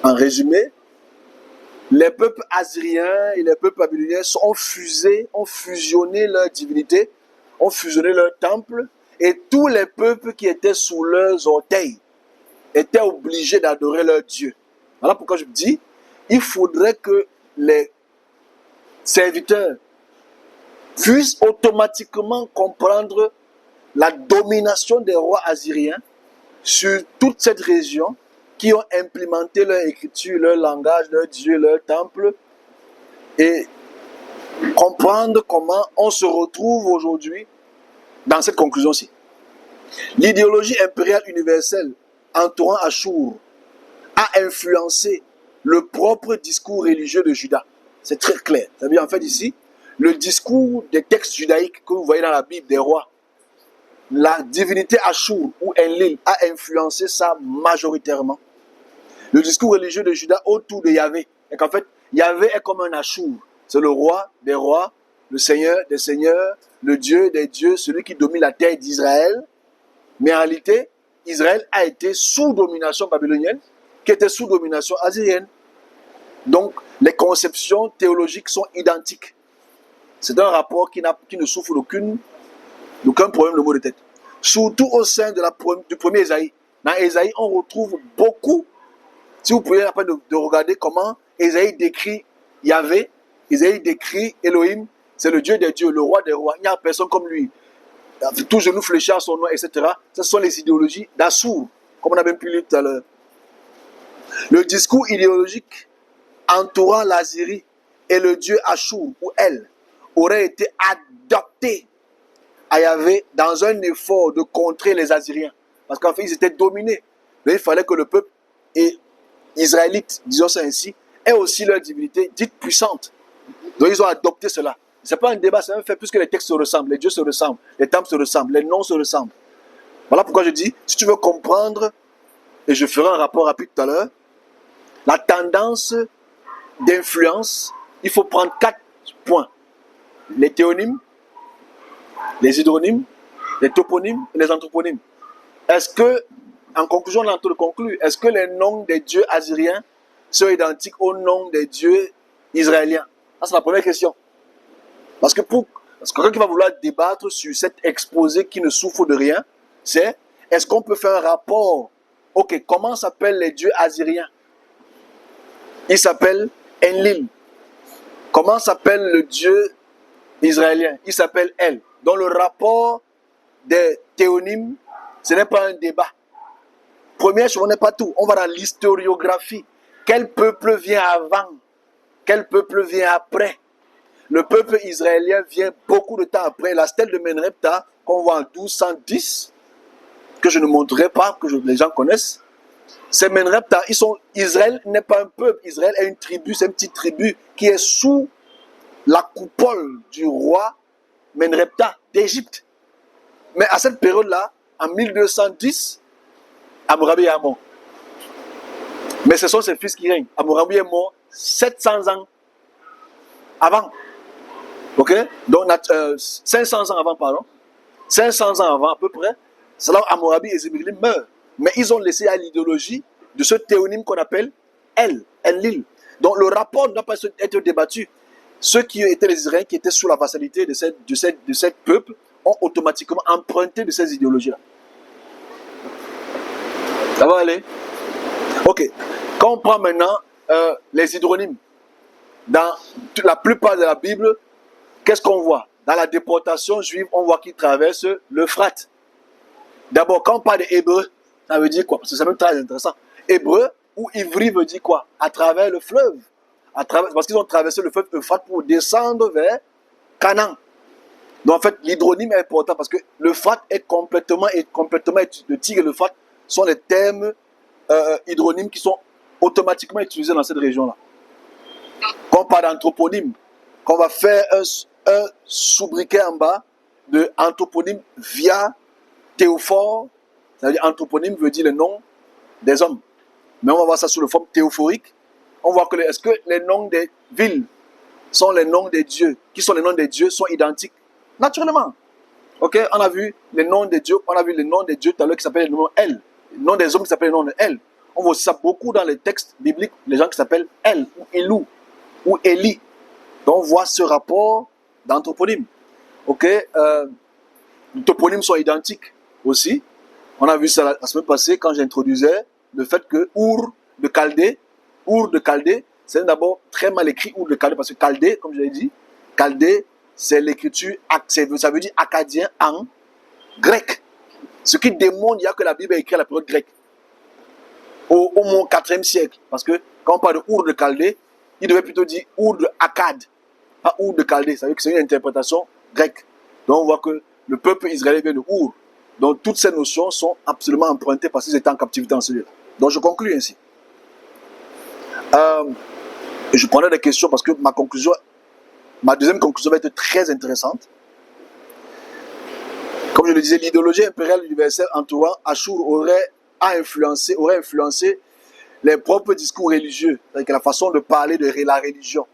en résumé, les peuples assyriens et les peuples babyloniens ont fusionné leur divinité, ont fusionné leur temple, et tous les peuples qui étaient sous leurs orteils étaient obligés d'adorer leur Dieu. Voilà pourquoi je me dis, il faudrait que les serviteurs puissent automatiquement comprendre la domination des rois assyriens sur toute cette région, qui ont implémenté leur écriture, leur langage, leur Dieu, leur temple, et comprendre comment on se retrouve aujourd'hui dans cette conclusion-ci. L'idéologie impériale universelle entourant Ashur a influencé le propre discours religieux de Juda. C'est très clair. Ça veut dire en fait ici, le discours des textes judaïques que vous voyez dans la Bible des rois, la divinité Ashur ou Enlil a influencé ça majoritairement. Le discours religieux de Juda autour de Yahvé. Et qu'en fait, Yahvé est comme un Ashur. C'est le roi des rois, le seigneur des seigneurs, le Dieu des dieux, celui qui domine la terre d'Israël. Mais en réalité, Israël a été sous domination babylonienne, qui était sous domination assyrienne. Donc, les conceptions théologiques sont identiques. C'est un rapport qui ne souffre d'aucun problème de maux de tête. Surtout au sein du premier Ésaïe. Dans Ésaïe, on retrouve beaucoup. Si vous pouvez après de regarder comment Ésaïe décrit Yahvé Isaïe décrit Elohim, c'est le Dieu des dieux, le roi des rois. Il n'y a personne comme lui. Tout genou fléchi à son nom, etc. Ce sont les idéologies d'Assur, comme on a même pu lire tout à l'heure. Le discours idéologique entourant l'Assyrie et le dieu Ashur ou El aurait été adopté à Yahvé dans un effort de contrer les Assyriens. Parce qu'en fait, ils étaient dominés. Mais il fallait que le peuple israélite, disons ça ainsi, ait aussi leur divinité dite puissante. Donc ils ont adopté cela. Ce n'est pas un débat, c'est un fait, puisque les textes se ressemblent, les dieux se ressemblent, les temples se ressemblent, les noms se ressemblent. Voilà pourquoi je dis, si tu veux comprendre, et je ferai un rapport rapide tout à l'heure, la tendance d'influence, il faut prendre 4 points. Les théonymes, les hydronymes, les toponymes et les anthroponymes. Est-ce que, en conclusion, on a de conclure, est-ce que les noms des dieux assyriens sont identiques aux noms des dieux israéliens? Ça, c'est la première question. Parce que quelqu'un qui va vouloir débattre sur cet exposé qui ne souffre de rien, c'est est-ce qu'on peut faire un rapport? Ok, comment s'appellent les dieux assyriens? Il s'appelle Enlil. Comment s'appelle le dieu israélien? Il s'appelle El. Dans le rapport des théonymes, ce n'est pas un débat. Première chose, on n'est pas tout. On va dans l'historiographie. Quel peuple vient avant? Quel peuple vient après? Le peuple israélien vient beaucoup de temps après. La stèle de Menrepta, qu'on voit en 1210, que je ne montrerai pas, que les gens connaissent, c'est Menrepta. Israël n'est pas un peuple. Israël est une tribu, c'est une petite tribu qui est sous la coupole du roi Menrepta d'Égypte. Mais à cette période-là, en 1210, Hammurabi est mort. Mais ce sont ses fils qui règnent. Hammurabi est mort 700 ans avant. Ok? Donc, 500 ans avant, pardon. 500 ans avant, à peu près. C'est là où Hammurabi et Zémirlim meurent. Mais ils ont laissé à l'idéologie de ce théonyme qu'on appelle Enlil. Donc, le rapport ne doit pas être débattu. Ceux qui étaient les Israéliens, qui étaient sous la vassalité de cette peuple, ont automatiquement emprunté de ces idéologies-là. Ça va aller? Ok. Quand on prend maintenant les hydronymes, dans la plupart de la Bible, qu'est-ce qu'on voit? Dans la déportation juive, on voit qu'ils traversent l'Euphrate. D'abord, quand on parle d'hébreu, ça veut dire quoi? Parce que c'est même très intéressant. Hébreu ou ivri veut dire quoi? À travers le fleuve. Parce qu'ils ont traversé le fleuve Euphrate pour descendre vers Canaan. Donc en fait, l'hydronyme est important parce que l'Euphrate est complètement le Tigre et l'Euphrate sont les termes hydronymes qui sont automatiquement utilisés dans cette région-là. Quand on parle d'anthroponyme, qu'on va faire un sobriquet en bas de anthroponyme via théophore, c'est-à-dire anthroponyme veut dire le nom des hommes. Mais on va voir ça sous la forme théophorique. On voit que est-ce que les noms des villes sont les noms des dieux, qui sont les noms des dieux, sont identiques? Naturellement. Ok, on a vu les noms des dieux, on a vu les noms des dieux tout à l'heure qui s'appellent le nom El, le nom des hommes qui s'appellent le nom de El. On voit aussi ça beaucoup dans les textes bibliques, les gens qui s'appellent El ou Elou ou Eli. Donc on voit ce rapport d'anthroponyme. Ok, les toponymes sont identiques aussi. On a vu ça la semaine passée quand j'introduisais le fait que Our de Chaldée, c'est d'abord très mal écrit Our de Chaldée, parce que Chaldée, comme je l'ai dit, Chaldée, c'est l'écriture, ça veut dire acadien en grec. Ce qui démontre qu'il y a que la Bible est écrite à la période grecque. Au moins 4e siècle. Parce que quand on parle de Our de Chaldée, il devait plutôt dire Our de Akkad, pas Our de Chaldée. Ça veut dire que c'est une interprétation grecque. Donc on voit que le peuple israélien vient de Our. Donc toutes ces notions sont absolument empruntées parce qu'ils étaient en captivité en celui-là. Donc je conclue ainsi. Je prendrai des questions parce que ma deuxième conclusion va être très intéressante. Comme je le disais, l'idéologie impériale universelle entourant Ashur aurait influencé les propres discours religieux, avec la façon de parler de la religion,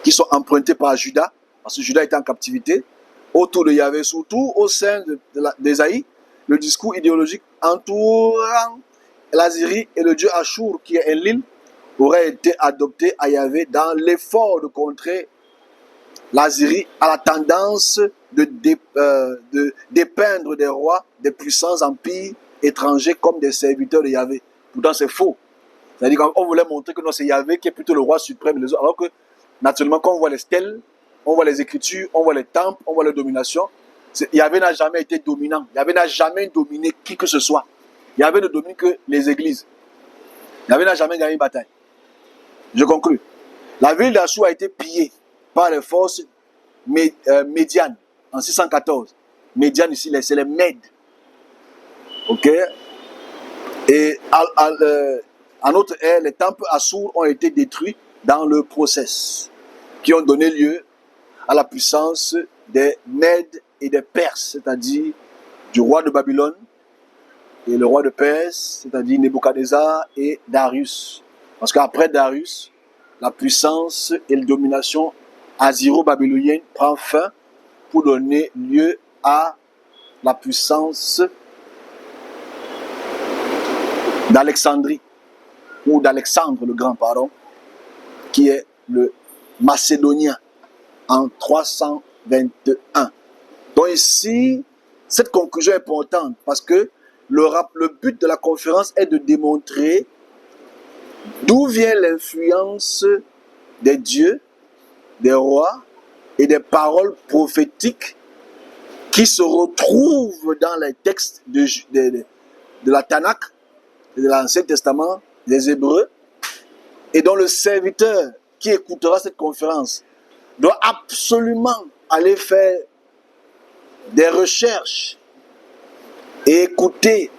qui sont empruntés par Juda, parce que Juda était en captivité, autour de Yahvé, surtout au sein d'Ésaïe, le discours idéologique entourant l'Assyrie et le dieu Ashur, qui est Enlil, aurait été adopté à Yahvé dans l'effort de contrer l'Assyrie à la tendance de dépeindre des rois des puissants empires étrangers comme des serviteurs de Yahvé. Pourtant, c'est faux. C'est-à-dire qu'on voulait montrer que non, c'est Yahvé qui est plutôt le roi suprême, alors que naturellement, quand on voit les stèles, on voit les écritures, on voit les temples, on voit les dominations. Yahvé n'a jamais été dominant. Yahvé n'a jamais dominé qui que ce soit. Yahvé ne domine que les églises. Yahvé n'a jamais gagné une bataille. Je conclue. La ville d'Assur a été pillée par les forces médianes en 614. Médianes ici, c'est les Mèdes. Ok? Et en autre ère, les temples Assur ont été détruits dans le process, qui ont donné lieu à la puissance des Mèdes et des Perses, c'est-à-dire du roi de Babylone et le roi de Perse, c'est-à-dire Nebuchadnezzar et Darius. Parce qu'après Darius, la puissance et la domination assyro-babylonienne prend fin pour donner lieu à la puissance d'Alexandrie, ou d'Alexandre le Grand, pardon, qui est le Macédonien en 321. Donc ici, cette conclusion est importante parce que le but de la conférence est de démontrer d'où vient l'influence des dieux, des rois et des paroles prophétiques qui se retrouvent dans les textes de la Tanakh, de l'Ancien Testament, des Hébreux, et dont le serviteur qui écoutera cette conférence doit absolument aller faire des recherches et écouter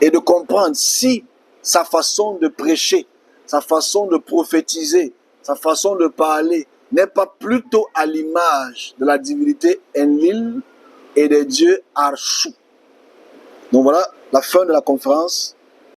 et de comprendre si sa façon de prêcher, sa façon de prophétiser, sa façon de parler n'est pas plutôt à l'image de la divinité Enlil et des dieux Archou. Donc voilà la fin de la conférence.